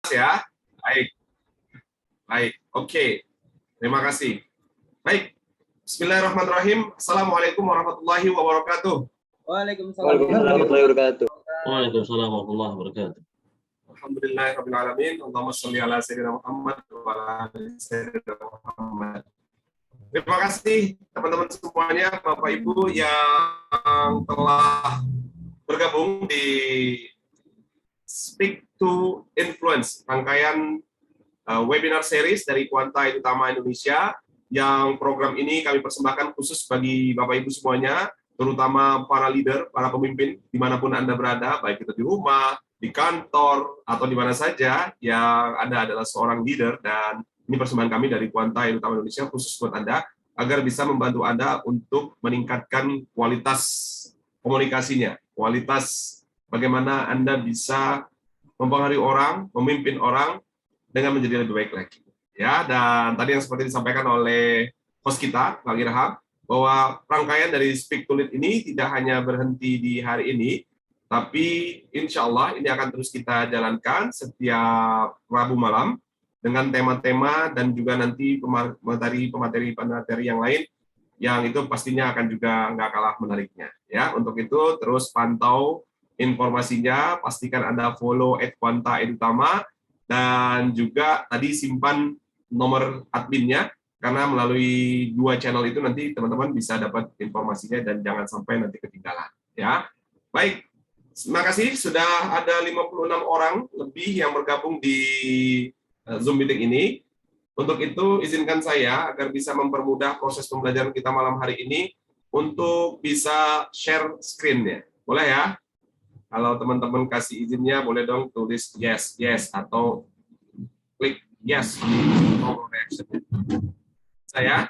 ya. Baik, baik. Oke. Terima kasih. Baik. Bismillahirrahmanirrahim. Assalamualaikum warahmatullahi wabarakatuh. Waalaikumsalam warahmatullahi wabarakatuh. Waalaikumsalam warahmatullahi wabarakatuh. Alhamdulillahirabbil alamin. Allahumma shalli ala sayyidina Muhammad wa ala ali sayyidina Muhammad. Terima kasih teman-teman semuanya, Bapak Ibu yang telah bergabung di Speak to Influence, rangkaian webinar series dari Quanta Edutama Indonesia, yang program ini kami persembahkan khusus bagi Bapak Ibu semuanya, terutama para leader, para pemimpin, dimanapun Anda berada, baik itu di rumah, di kantor, atau di mana saja yang Anda adalah seorang leader, dan ini persembahan kami dari Quanta Edutama Indonesia khusus buat Anda, agar bisa membantu Anda untuk meningkatkan kualitas komunikasinya, kualitas bagaimana Anda bisa mempengaruhi orang, memimpin orang dengan menjadi lebih baik lagi. Ya, dan tadi yang seperti disampaikan oleh host kita, Pak Irham, bahwa rangkaian dari Speak to Lead ini tidak hanya berhenti di hari ini, tapi insya Allah ini akan terus kita jalankan setiap Rabu malam dengan tema-tema dan juga nanti pemateri yang lain yang itu pastinya akan juga nggak kalah menariknya. Ya, untuk itu terus pantau informasinya, pastikan Anda follow @quanta_edutama, dan juga tadi simpan nomor adminnya, karena melalui dua channel itu nanti teman-teman bisa dapat informasinya dan jangan sampai nanti ketinggalan. Ya, baik. Terima kasih, sudah ada 56 orang lebih yang bergabung di Zoom meeting ini. Untuk itu, izinkan saya agar bisa mempermudah proses pembelajaran kita malam hari ini untuk bisa share screen-nya. Boleh ya? Kalau teman-teman kasih izinnya, boleh dong tulis yes, yes, atau klik yes di tombol reaction. Saya?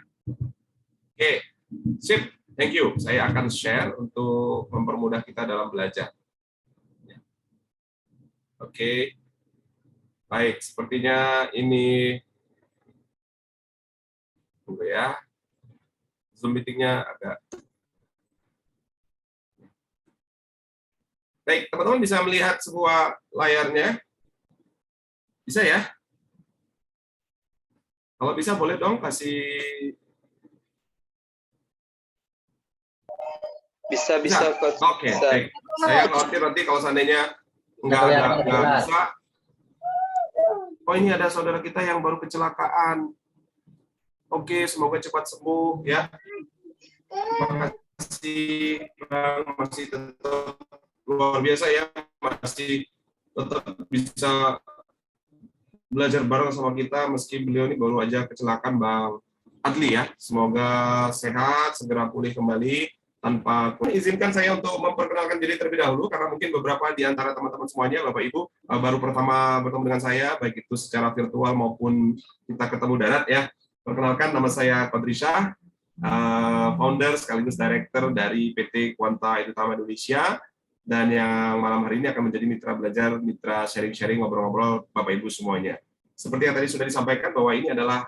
Oke, sip. Thank you. Saya akan share untuk mempermudah kita dalam belajar. Oke. Baik, sepertinya ini tunggu ya. Zoom meeting-nya agak. Baik, teman-teman bisa melihat sebuah layarnya? Bisa ya? Kalau bisa boleh dong kasih. Bisa. Oke, baik. Saya khawatir nanti kalau seandainya nggak bisa. Oh, ini ada saudara kita yang baru kecelakaan. Oke, semoga cepat sembuh ya. Terima kasih, Bang, masih tetap luar biasa ya, masih tetap bisa belajar bareng sama kita meski beliau ini baru aja kecelakaan, Bang Adli ya. Semoga sehat, segera pulih kembali tanpa. Izinkan saya untuk memperkenalkan diri terlebih dahulu, karena mungkin beberapa di antara teman-teman semuanya, Bapak Ibu, baru pertama bertemu dengan saya, baik itu secara virtual maupun kita ketemu darat ya. Perkenalkan, nama saya Kodrisha, founder sekaligus director dari PT Quanta Edutama Indonesia, dan yang malam hari ini akan menjadi mitra belajar, mitra sharing-sharing, ngobrol-ngobrol Bapak Ibu semuanya. Seperti yang tadi sudah disampaikan bahwa ini adalah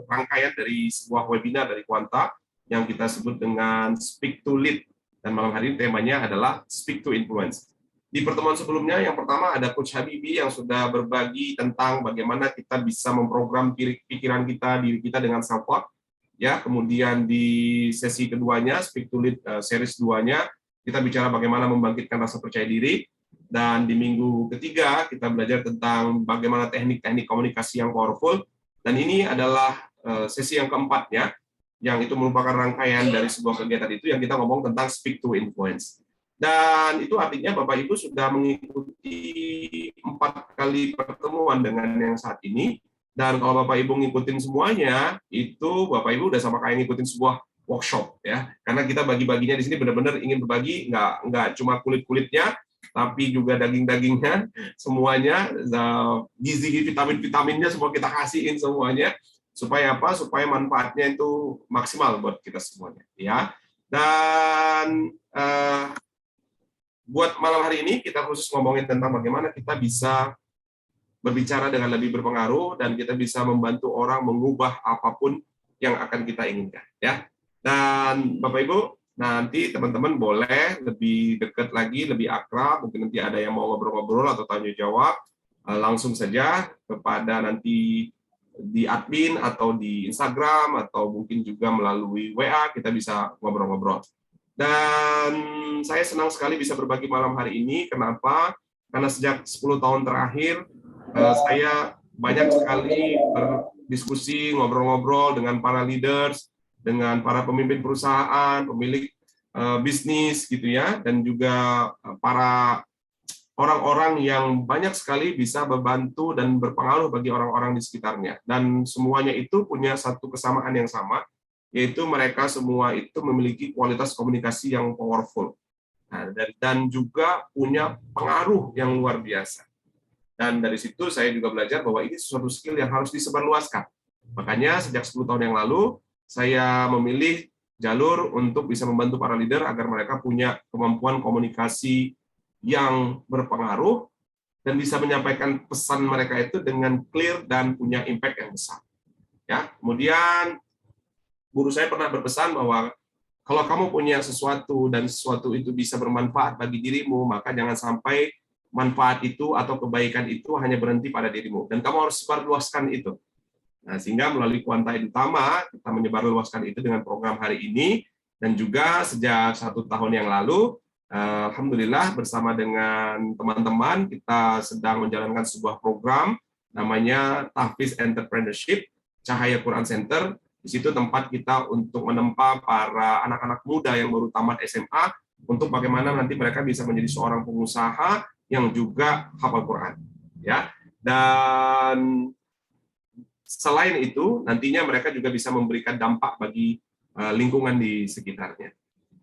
rangkaian dari sebuah webinar dari Quanta yang kita sebut dengan Speak to Lead, dan malam hari ini temanya adalah Speak to Influence. Di pertemuan sebelumnya, yang pertama ada Coach Habibi yang sudah berbagi tentang bagaimana kita bisa memprogram pikiran kita, diri kita dengan self-talk. Ya, kemudian di sesi keduanya, Speak to Lead series 2-nya, kita bicara bagaimana membangkitkan rasa percaya diri. Dan di minggu ketiga, kita belajar tentang bagaimana teknik-teknik komunikasi yang powerful. Dan ini adalah sesi yang keempatnya, yang itu merupakan rangkaian dari sebuah kegiatan itu yang kita ngomong tentang Speak to Influence. Dan itu artinya Bapak Ibu sudah mengikuti 4 kali pertemuan dengan yang saat ini. Dan kalau Bapak Ibu ngikutin semuanya, itu Bapak Ibu udah sama kayak ngikutin sebuah workshop ya. Karena kita bagi-baginya di sini benar-benar ingin berbagi, nggak cuma kulit-kulitnya, tapi juga daging-dagingnya, semuanya, gizi, vitamin-vitaminnya semua kita kasihin semuanya. Supaya apa? Supaya manfaatnya itu maksimal buat kita semuanya ya. Dan buat malam hari ini kita khusus ngomongin tentang bagaimana kita bisa berbicara dengan lebih berpengaruh dan kita bisa membantu orang mengubah apapun yang akan kita inginkan ya. Dan Bapak Ibu, nanti teman-teman boleh lebih dekat lagi, lebih akrab, mungkin nanti ada yang mau ngobrol-ngobrol atau tanya jawab, langsung saja kepada nanti di admin atau di Instagram atau mungkin juga melalui WA kita bisa ngobrol-ngobrol. Dan saya senang sekali bisa berbagi malam hari ini. Kenapa? Karena sejak 10 tahun terakhir saya banyak sekali berdiskusi, ngobrol-ngobrol dengan para leaders, dengan para pemimpin perusahaan, pemilik bisnis gitu ya, dan juga para orang-orang yang banyak sekali bisa membantu dan berpengaruh bagi orang-orang di sekitarnya. Dan semuanya itu punya satu kesamaan yang sama, yaitu mereka semua itu memiliki kualitas komunikasi yang powerful. Nah, dan juga punya pengaruh yang luar biasa. Dan dari situ saya juga belajar bahwa ini sesuatu skill yang harus disebarluaskan. Makanya sejak 10 tahun yang lalu, saya memilih jalur untuk bisa membantu para leader agar mereka punya kemampuan komunikasi yang berpengaruh dan bisa menyampaikan pesan mereka itu dengan clear dan punya impact yang besar. Ya, kemudian guru saya pernah berpesan bahwa kalau kamu punya sesuatu dan sesuatu itu bisa bermanfaat bagi dirimu, maka jangan sampai manfaat itu atau kebaikan itu hanya berhenti pada dirimu dan kamu harus sebarluaskan itu. Nah, sehingga melalui Quanta Edutama kita menyebarluaskan itu dengan program hari ini dan juga sejak 1 tahun yang lalu alhamdulillah bersama dengan teman-teman kita sedang menjalankan sebuah program namanya Tahfiz Entrepreneurship Cahaya Quran Center. Di situ tempat kita untuk menempa para anak-anak muda yang baru tamat SMA untuk bagaimana nanti mereka bisa menjadi seorang pengusaha yang juga hafal Quran. Ya. Dan selain itu nantinya mereka juga bisa memberikan dampak bagi lingkungan di sekitarnya.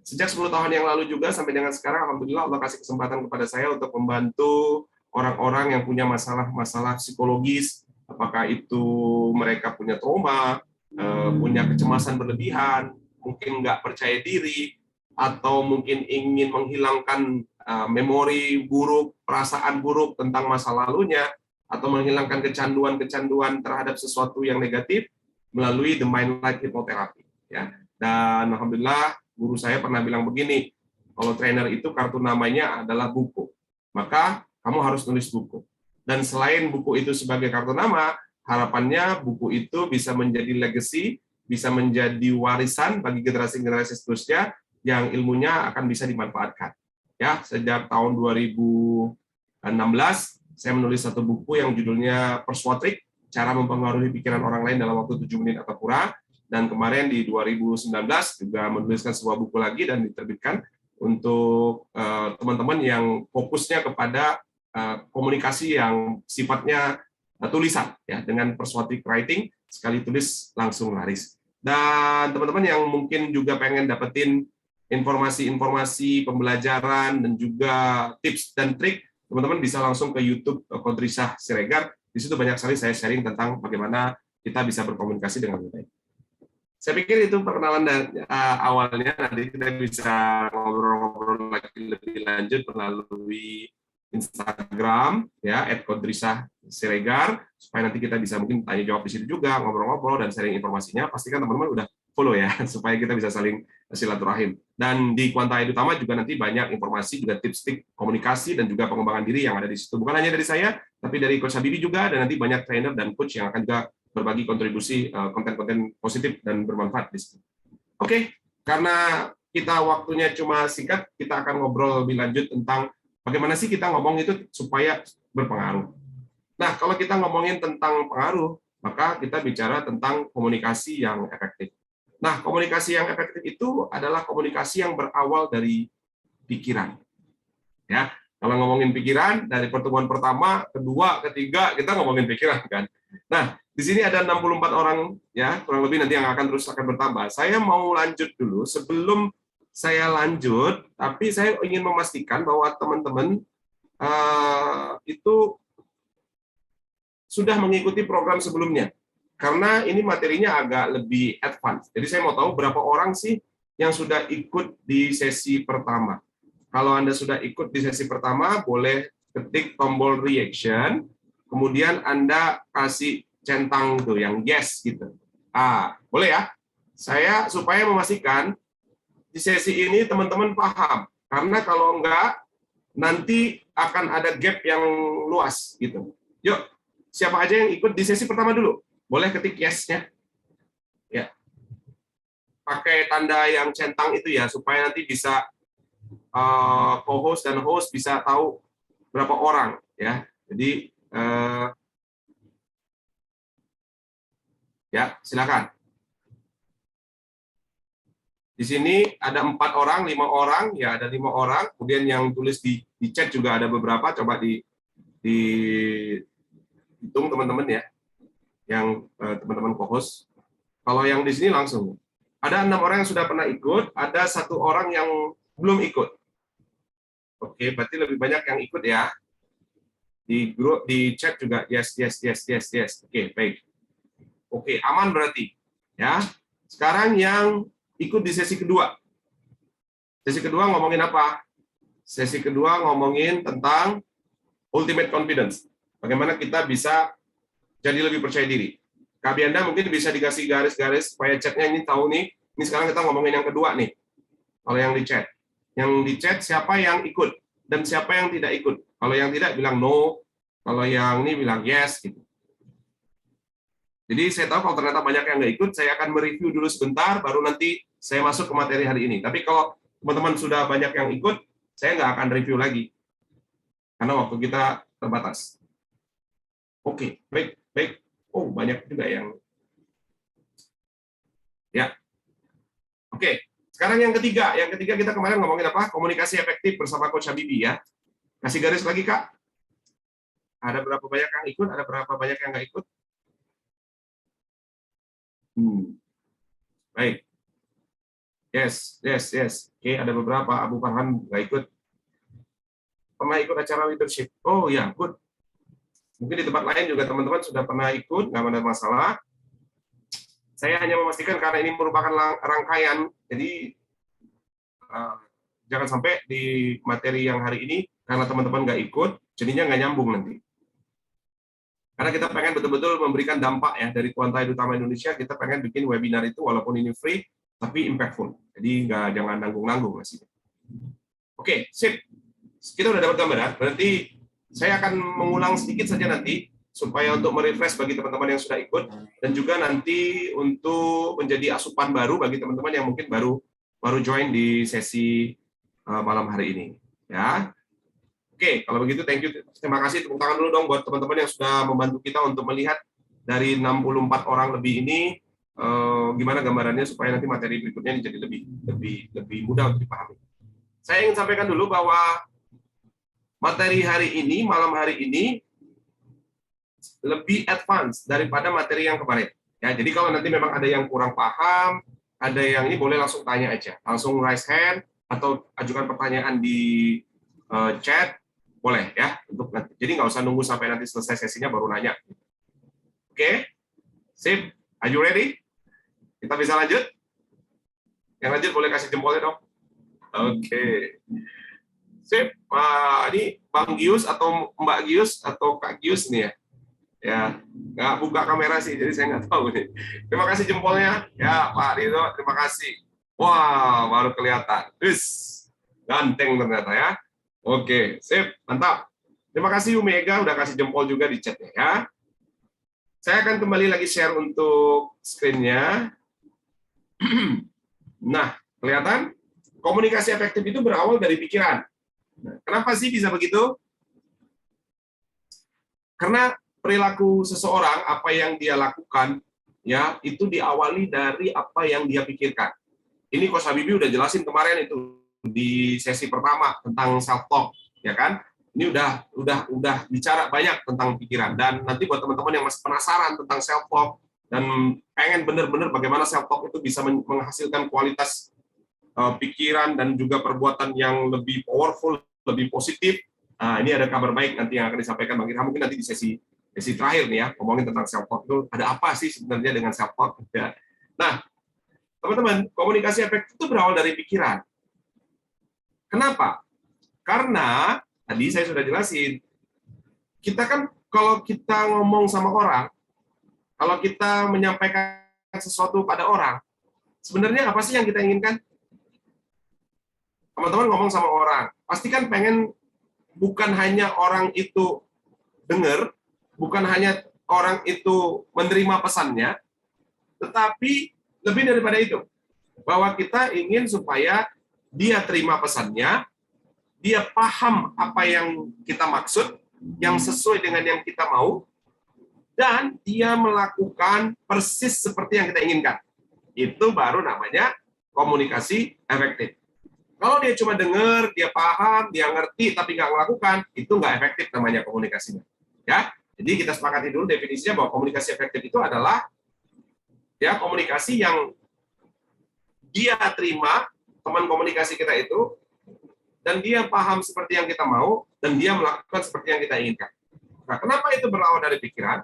Sejak 10 tahun yang lalu juga sampai dengan sekarang, alhamdulillah Allah kasih kesempatan kepada saya untuk membantu orang-orang yang punya masalah psikologis, apakah itu mereka punya trauma, punya kecemasan berlebihan, mungkin nggak percaya diri, atau mungkin ingin menghilangkan memori buruk, perasaan buruk tentang masa lalunya, atau menghilangkan kecanduan-kecanduan terhadap sesuatu yang negatif melalui The Mind Light Hypnotherapy. Ya. Dan alhamdulillah guru saya pernah bilang begini, kalau trainer itu kartu namanya adalah buku, maka kamu harus nulis buku. Dan selain buku itu sebagai kartu nama, harapannya buku itu bisa menjadi legacy, bisa menjadi warisan bagi generasi-generasi seterusnya yang ilmunya akan bisa dimanfaatkan. Ya, sejak tahun 2016 saya menulis satu buku yang judulnya Persuade, cara mempengaruhi pikiran orang lain dalam waktu 7 menit atau kurang. Dan kemarin di 2019 juga menuliskan sebuah buku lagi dan diterbitkan untuk teman-teman yang fokusnya kepada komunikasi yang sifatnya tulisan, ya, dengan persuasive writing, sekali tulis langsung laris. Dan teman-teman yang mungkin juga pengen dapetin informasi-informasi pembelajaran dan juga tips dan trik, teman-teman bisa langsung ke YouTube Kodrisah Siregar. Di situ banyak sekali saya sharing tentang bagaimana kita bisa berkomunikasi dengan lebih baik. Saya pikir itu perkenalan awalnya, nanti kita bisa ngobrol-ngobrol lagi lebih lanjut melalui Instagram ya @kodrisah_siregar, supaya nanti kita bisa mungkin tanya jawab di situ juga, ngobrol-ngobrol dan sharing informasinya. Pastikan teman-teman udah follow ya supaya kita bisa saling silaturahim. Dan di Quanta Edutama juga nanti banyak informasi, juga tips-tips komunikasi dan juga pengembangan diri yang ada di situ. Bukan hanya dari saya, tapi dari Coach Habibie juga, dan nanti banyak trainer dan coach yang akan juga berbagi kontribusi konten-konten positif dan bermanfaat di situ. Oke, karena kita waktunya cuma singkat, kita akan ngobrol lebih lanjut tentang bagaimana sih kita ngomong itu supaya berpengaruh. Nah, kalau kita ngomongin tentang pengaruh, maka kita bicara tentang komunikasi yang efektif. Nah, komunikasi yang efektif itu adalah komunikasi yang berawal dari pikiran. Ya, kalau ngomongin pikiran, dari pertemuan pertama, kedua, ketiga, kita ngomongin pikiran kan. Nah, di sini ada 64 orang, ya kurang lebih nanti yang akan bertambah. Saya mau lanjut dulu. Sebelum saya lanjut, tapi saya ingin memastikan bahwa teman-teman itu sudah mengikuti program sebelumnya. Karena ini materinya agak lebih advance. Jadi saya mau tahu berapa orang sih yang sudah ikut di sesi pertama. Kalau Anda sudah ikut di sesi pertama, boleh ketik tombol reaction, kemudian Anda kasih centang tuh yang yes gitu. Boleh ya? Saya supaya memastikan di sesi ini teman-teman paham. Karena kalau enggak nanti akan ada gap yang luas gitu. Yuk, siapa aja yang ikut di sesi pertama dulu? Boleh ketik yes-nya. Ya. Pakai tanda yang centang itu ya, supaya nanti bisa co-host dan host bisa tahu berapa orang ya. Jadi ya, silakan. Di sini ada 4 orang, 5 orang, ya ada 5 orang. Kemudian yang tulis di chat juga ada beberapa. Coba dihitung teman-teman ya, yang teman-teman co-host. Kalau yang di sini langsung. Ada 6 orang yang sudah pernah ikut, ada 1 orang yang belum ikut. Oke, berarti lebih banyak yang ikut ya. Di grup, di chat juga yes. Oke, baik. Oke, aman berarti. Ya. Sekarang yang ikut di sesi kedua. Sesi kedua ngomongin apa? Sesi kedua ngomongin tentang ultimate confidence. Bagaimana kita bisa jadi lebih percaya diri. Kak Bianda mungkin bisa dikasih garis-garis supaya chatnya ini tahu nih. Ini sekarang kita ngomongin yang kedua nih. Kalau yang di chat. Yang di chat siapa yang ikut dan siapa yang tidak ikut. Kalau yang tidak bilang no, kalau yang ini bilang yes gitu. Jadi saya tahu kalau ternyata banyak yang nggak ikut, saya akan mereview dulu sebentar, baru nanti saya masuk ke materi hari ini. Tapi kalau teman-teman sudah banyak yang ikut, saya nggak akan review lagi. Karena waktu kita terbatas. Oke, baik. Oh, banyak juga yang... Ya. Oke, sekarang yang ketiga. Yang ketiga kita kemarin ngomongin apa? Komunikasi efektif bersama Coach Habibie ya. Kasih garis lagi, Kak. Ada berapa banyak yang ikut, ada berapa banyak yang nggak ikut? Baik. Yes. Oke, ada beberapa. Abu Farhan nggak ikut. Pernah ikut acara leadership. Oh ya, good. Mungkin di tempat lain juga teman-teman sudah pernah ikut, nggak ada masalah. Saya hanya memastikan karena ini merupakan rangkaian, jadi jangan sampai di materi yang hari ini, karena teman-teman nggak ikut, jadinya nggak nyambung nanti. Karena kita pengen betul-betul memberikan dampak ya dari Quanta Utama Indonesia, kita pengen bikin webinar itu walaupun ini free, tapi impactful. Jadi jangan nanggung-nanggung masih. Oke, sip. Kita udah dapat gambaran. Berarti saya akan mengulang sedikit saja nanti supaya untuk merefresh bagi teman-teman yang sudah ikut dan juga nanti untuk menjadi asupan baru bagi teman-teman yang mungkin baru join di sesi malam hari ini. Ya. Oke, kalau begitu thank you. Terima kasih, tepuk tangan dulu dong buat teman-teman yang sudah membantu kita untuk melihat dari 64 orang lebih ini gimana gambarannya supaya nanti materi berikutnya jadi lebih mudah untuk dipahami. Saya ingin sampaikan dulu bahwa materi hari ini, malam hari ini lebih advance daripada materi yang kemarin. Ya, jadi kalau nanti memang ada yang kurang paham, ada yang ini boleh langsung tanya aja, langsung raise hand atau ajukan pertanyaan di chat. Boleh ya, untuk nanti. Jadi nggak usah nunggu sampai nanti selesai sesinya baru nanya. Oke, sip. Are you ready? Kita bisa lanjut? Yang lanjut boleh kasih jempolnya dong. Oke. Sip. Ini Bang Gius atau Mbak Gius atau Kak Gius nih ya. Ya, nggak buka kamera sih, jadi saya nggak tahu nih. Terima kasih jempolnya. Ya, Pak Rido, terima kasih. Wah, baru kelihatan. Ganteng ternyata ya. Oke, sip, mantap. Terima kasih Umega udah kasih jempol juga di chatnya ya. Saya akan kembali lagi share untuk screen-nya. Nah, kelihatan? Komunikasi efektif itu berawal dari pikiran. Nah, kenapa sih bisa begitu? Karena perilaku seseorang, apa yang dia lakukan, ya itu diawali dari apa yang dia pikirkan. Ini Coach Habibie udah jelasin kemarin itu di sesi pertama tentang self talk, ya kan? Ini udah bicara banyak tentang pikiran, dan nanti buat teman-teman yang masih penasaran tentang self talk dan pengen benar-benar bagaimana self talk itu bisa menghasilkan kualitas pikiran dan juga perbuatan yang lebih powerful, lebih positif. Nah, ini ada kabar baik nanti yang akan disampaikan Bang Irham, mungkin nanti di sesi terakhir nih ya, ngomongin tentang self talk itu ada apa sih sebenarnya dengan self talk ya. Nah, teman-teman, komunikasi efektif itu berawal dari pikiran. Kenapa? Karena tadi saya sudah jelasin, kita kan kalau kita ngomong sama orang, kalau kita menyampaikan sesuatu pada orang, sebenarnya apa sih yang kita inginkan? Teman-teman ngomong sama orang, pasti kan pengen bukan hanya orang itu dengar, bukan hanya orang itu menerima pesannya, tetapi lebih daripada itu, bahwa kita ingin supaya dia terima pesannya, dia paham apa yang kita maksud, yang sesuai dengan yang kita mau, dan dia melakukan persis seperti yang kita inginkan. Itu baru namanya komunikasi efektif. Kalau dia cuma dengar, dia paham, dia ngerti, tapi nggak melakukan, itu nggak efektif namanya komunikasinya. Ya, jadi kita sepakati dulu definisinya bahwa komunikasi efektif itu adalah ya komunikasi yang dia terima, teman komunikasi kita itu, dan dia paham seperti yang kita mau, dan dia melakukan seperti yang kita inginkan. Nah, kenapa itu berawal dari pikiran?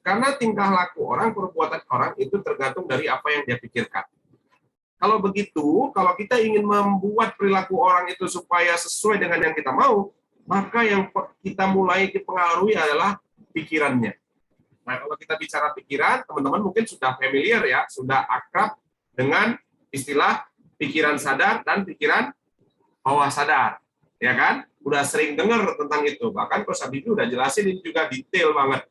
Karena tingkah laku orang, perbuatan orang itu tergantung dari apa yang dia pikirkan. Kalau begitu, kalau kita ingin membuat perilaku orang itu supaya sesuai dengan yang kita mau, maka yang kita mulai dipengaruhi adalah pikirannya. Nah, kalau kita bicara pikiran, teman-teman mungkin sudah familiar ya, sudah akrab dengan istilah pikiran sadar dan pikiran bawah sadar. Ya kan? Udah sering dengar tentang itu. Bahkan Coach Habibie udah jelasin ini juga detail banget.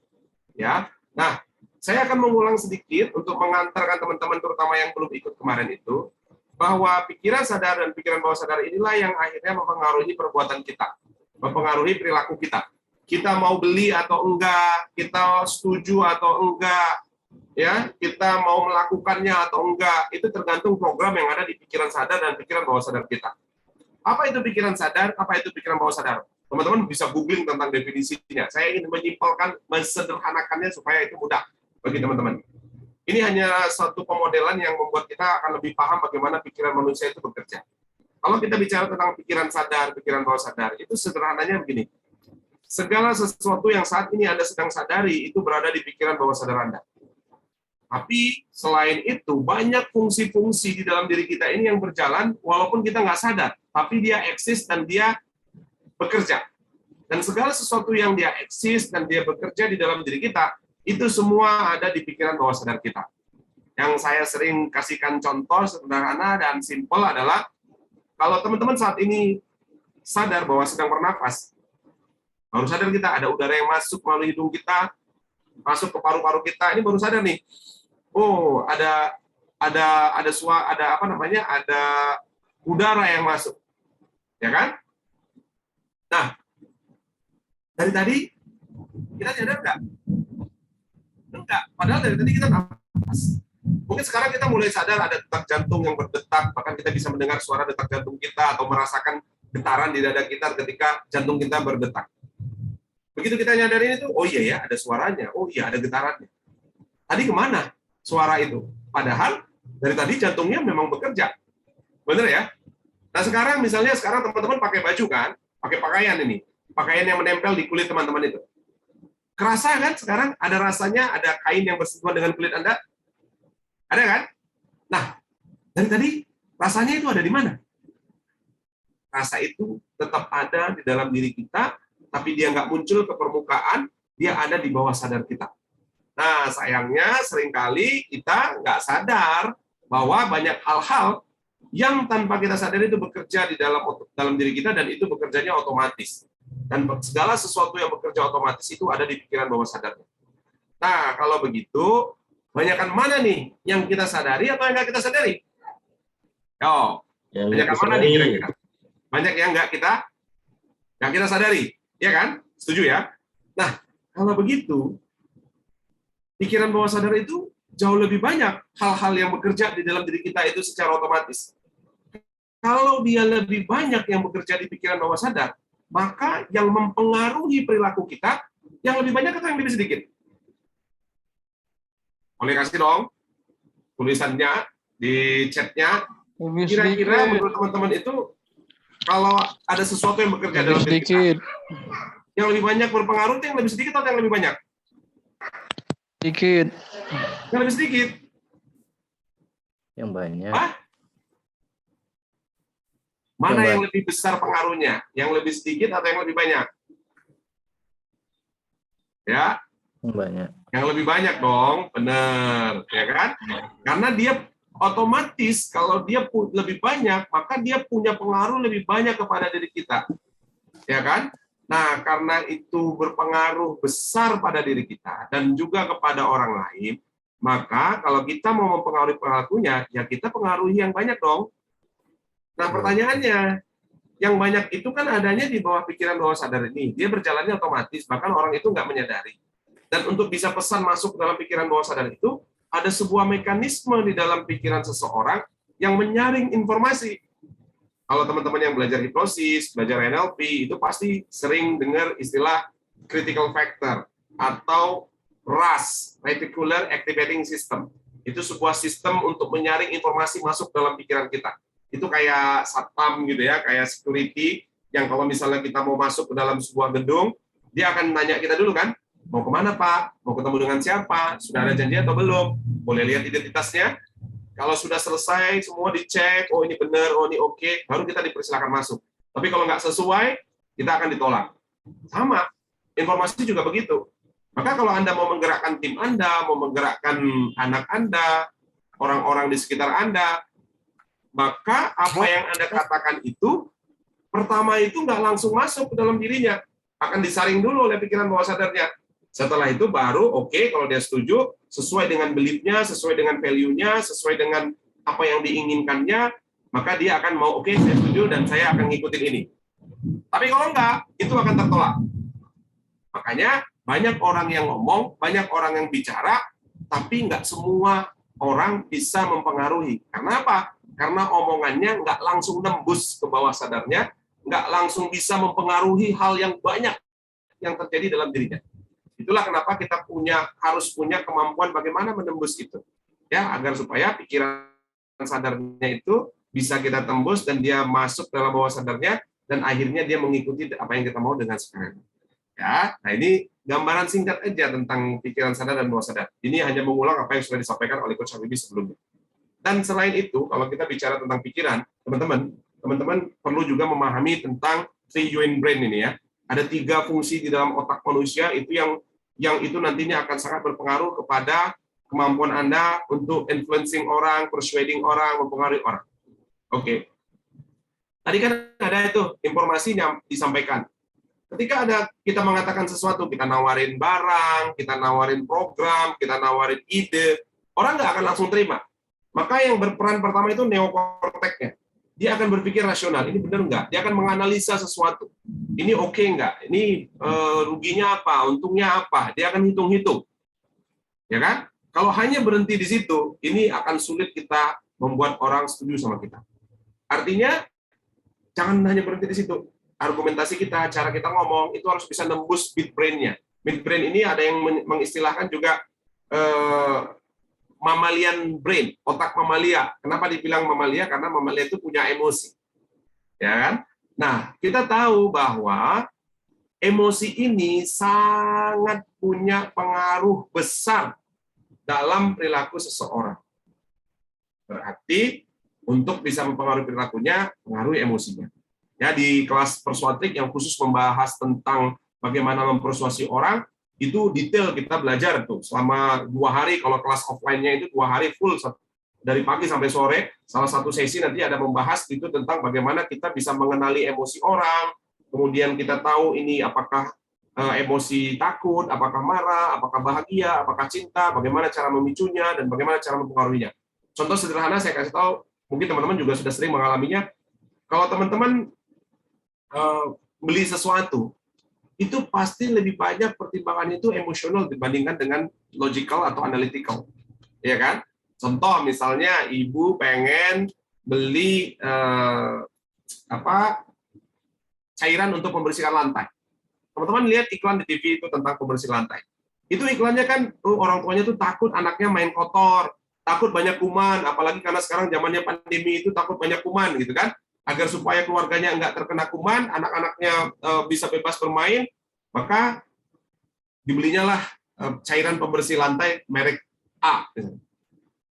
Ya. Nah, saya akan mengulang sedikit untuk mengantarkan teman-teman terutama yang belum ikut kemarin itu, bahwa pikiran sadar dan pikiran bawah sadar inilah yang akhirnya mempengaruhi perbuatan kita, mempengaruhi perilaku kita. Kita mau beli atau enggak, kita setuju atau enggak, ya, kita mau melakukannya atau enggak, itu tergantung program yang ada di pikiran sadar dan pikiran bawah sadar kita. Apa itu pikiran sadar? Apa itu pikiran bawah sadar? Teman-teman bisa googling tentang definisinya. Saya ingin menyimpulkan, mensederhanakannya supaya itu mudah bagi teman-teman. Ini hanya satu pemodelan yang membuat kita akan lebih paham bagaimana pikiran manusia itu bekerja. Kalau kita bicara tentang pikiran sadar, pikiran bawah sadar, itu sederhananya begini. Segala sesuatu yang saat ini Anda sedang sadari, itu berada di pikiran bawah sadar Anda. Tapi selain itu, banyak fungsi-fungsi di dalam diri kita ini yang berjalan, walaupun kita nggak sadar, tapi dia eksis dan dia bekerja. Dan segala sesuatu yang dia eksis dan dia bekerja di dalam diri kita, itu semua ada di pikiran bawah sadar kita. Yang saya sering kasihkan contoh sederhana dan simpel adalah, kalau teman-teman saat ini sadar bahwa sedang bernapas, baru sadar kita ada udara yang masuk melalui hidung kita, masuk ke paru-paru kita, ini baru sadar nih. Oh, ada udara yang masuk. Ya kan? Nah, dari tadi kita sadar enggak? Enggak, padahal dari tadi kita napas. Mungkin sekarang kita mulai sadar ada detak jantung yang berdetak, bahkan kita bisa mendengar suara detak jantung kita atau merasakan getaran di dada kita ketika jantung kita berdetak. Begitu kita nyadarin itu, oh iya ya, ada suaranya, oh iya ada getarannya. Tadi kemana suara itu? Padahal dari tadi jantungnya memang bekerja. Bener ya? Nah sekarang misalnya teman-teman pakai baju kan, pakai pakaian ini, pakaian yang menempel di kulit teman-teman itu. Kerasa kan sekarang ada rasanya, ada kain yang bersentuhan dengan kulit Anda? Ada kan? Nah, dari tadi rasanya itu ada di mana? Rasa itu tetap ada di dalam diri kita, tapi dia nggak muncul ke permukaan, dia ada di bawah sadar kita. Nah, sayangnya seringkali kita nggak sadar bahwa banyak hal-hal yang tanpa kita sadari itu bekerja di dalam diri kita, dan itu bekerjanya otomatis. Dan segala sesuatu yang bekerja otomatis itu ada di pikiran bawah sadarnya. Nah, kalau begitu, banyakkan mana nih yang kita sadari atau yang nggak kita sadari? Oh, banyakkan mana nih kira-kira? Banyak yang nggak kita sadari, ya kan? Setuju ya? Nah, kalau begitu, pikiran bawah sadar itu jauh lebih banyak hal-hal yang bekerja di dalam diri kita itu secara otomatis. Kalau dia lebih banyak yang bekerja di pikiran bawah sadar, maka yang mempengaruhi perilaku kita yang lebih banyak atau yang lebih sedikit? Boleh kasih dong tulisannya di chatnya. Kira-kira menurut teman-teman itu, kalau ada sesuatu yang bekerja dalam diri kita, yang lebih banyak berpengaruh itu yang lebih sedikit atau yang lebih banyak? Sedikit. Yang lebih sedikit. Yang banyak. Hah? Mana yang lebih besar pengaruhnya? Yang lebih sedikit atau yang lebih banyak? Ya? Yang banyak. Yang lebih banyak dong, benar, ya kan? Karena dia otomatis kalau dia lebih banyak, maka dia punya pengaruh lebih banyak kepada diri kita. Ya kan? Nah, karena itu berpengaruh besar pada diri kita dan juga kepada orang lain, maka kalau kita mau mempengaruhi perilakunya, ya kita pengaruhi yang banyak dong. Nah, pertanyaannya, yang banyak itu kan adanya di bawah pikiran bawah sadar ini. Dia berjalannya otomatis, bahkan orang itu nggak menyadari. Dan untuk bisa pesan masuk dalam pikiran bawah sadar itu, ada sebuah mekanisme di dalam pikiran seseorang yang menyaring informasi. Kalau teman-teman yang belajar hipnosis, belajar NLP, itu pasti sering dengar istilah critical factor atau RAS, Reticular Activating System. Itu sebuah sistem untuk menyaring informasi masuk dalam pikiran kita. Itu kayak satpam gitu ya, kayak security, yang kalau misalnya kita mau masuk ke dalam sebuah gedung, dia akan nanya kita dulu kan, mau kemana Pak? Mau ketemu dengan siapa? Sudah ada janji atau belum? Boleh lihat identitasnya? Kalau sudah selesai, semua dicek, oh ini benar, oh ini oke, baru kita dipersilakan masuk. Tapi kalau nggak sesuai, kita akan ditolak. Sama, informasi juga begitu. Maka kalau Anda mau menggerakkan tim Anda, mau menggerakkan anak Anda, orang-orang di sekitar Anda, maka apa yang Anda katakan itu, pertama itu nggak langsung masuk ke dalam dirinya. Akan disaring dulu oleh pikiran bawah sadarnya. Setelah itu baru oke, kalau dia setuju, sesuai dengan belief-nya, sesuai dengan value-nya, sesuai dengan apa yang diinginkannya, maka dia akan mau oke, saya setuju dan saya akan ngikutin ini. Tapi kalau enggak, itu akan tertolak. Makanya banyak orang yang ngomong, banyak orang yang bicara, tapi enggak semua orang bisa mempengaruhi. Karena apa? Karena omongannya enggak langsung nembus ke bawah sadarnya, enggak langsung bisa mempengaruhi hal yang banyak yang terjadi dalam dirinya. Itulah kenapa kita harus punya kemampuan bagaimana menembus itu, ya, agar supaya pikiran sadarnya itu bisa kita tembus dan dia masuk dalam bawah sadarnya dan akhirnya dia mengikuti apa yang kita mau dengan sekarang. Ya, nah ini gambaran singkat aja tentang pikiran sadar dan bawah sadar. Ini hanya mengulang apa yang sudah disampaikan oleh Coach Habibie sebelumnya. Dan selain itu, kalau kita bicara tentang pikiran, teman-teman perlu juga memahami tentang three joint brain ini ya. Ada 3 fungsi di dalam otak manusia itu yang itu nantinya akan sangat berpengaruh kepada kemampuan Anda untuk influencing orang, persuading orang, mempengaruhi orang. Oke. Tadi kan ada itu informasi yang disampaikan. Ketika kita mengatakan sesuatu, kita nawarin barang, kita nawarin program, kita nawarin ide, orang nggak akan langsung terima. Maka yang berperan pertama itu neokorteknya. Dia akan berpikir rasional, ini benar nggak? Dia akan menganalisa sesuatu. Ini oke nggak? Ini ruginya apa? Untungnya apa? Dia akan hitung-hitung. Ya kan? Kalau hanya berhenti di situ, ini akan sulit kita membuat orang setuju sama kita. Artinya, jangan hanya berhenti di situ. Argumentasi kita, cara kita ngomong, itu harus bisa nembus midbrain-nya. Midbrain ini ada yang mengistilahkan juga mammalian brain, otak mamalia. Kenapa dibilang mamalia? Karena mamalia itu punya emosi. Ya kan? Nah, kita tahu bahwa emosi ini sangat punya pengaruh besar dalam perilaku seseorang. Berarti untuk bisa mempengaruhi perilakunya, pengaruhi emosinya. Ya, di kelas persuasif yang khusus membahas tentang bagaimana mempersuasi orang, itu detail kita belajar tuh selama 2 hari. Kalau kelas offline-nya itu 2 hari full dari pagi sampai sore. Salah satu sesi nanti ada membahas itu tentang bagaimana kita bisa mengenali emosi orang, kemudian kita tahu ini apakah emosi takut, apakah marah, apakah bahagia, apakah cinta, bagaimana cara memicunya dan bagaimana cara mempengaruhinya. Contoh sederhana saya kasih tahu, mungkin teman-teman juga sudah sering mengalaminya. Kalau teman-teman beli sesuatu, itu pasti lebih banyak pertimbangannya itu emosional dibandingkan dengan logical atau analytical, ya kan? Contoh misalnya ibu pengen beli cairan untuk membersihkan lantai. Teman-teman lihat iklan di TV itu tentang pembersih lantai. Itu iklannya kan orang tuanya tuh takut anaknya main kotor, takut banyak kuman, apalagi karena sekarang zamannya pandemi itu takut banyak kuman gitu kan. Agar supaya keluarganya nggak terkena kuman, anak-anaknya bisa bebas bermain, maka dibelinya lah cairan pembersih lantai merek A.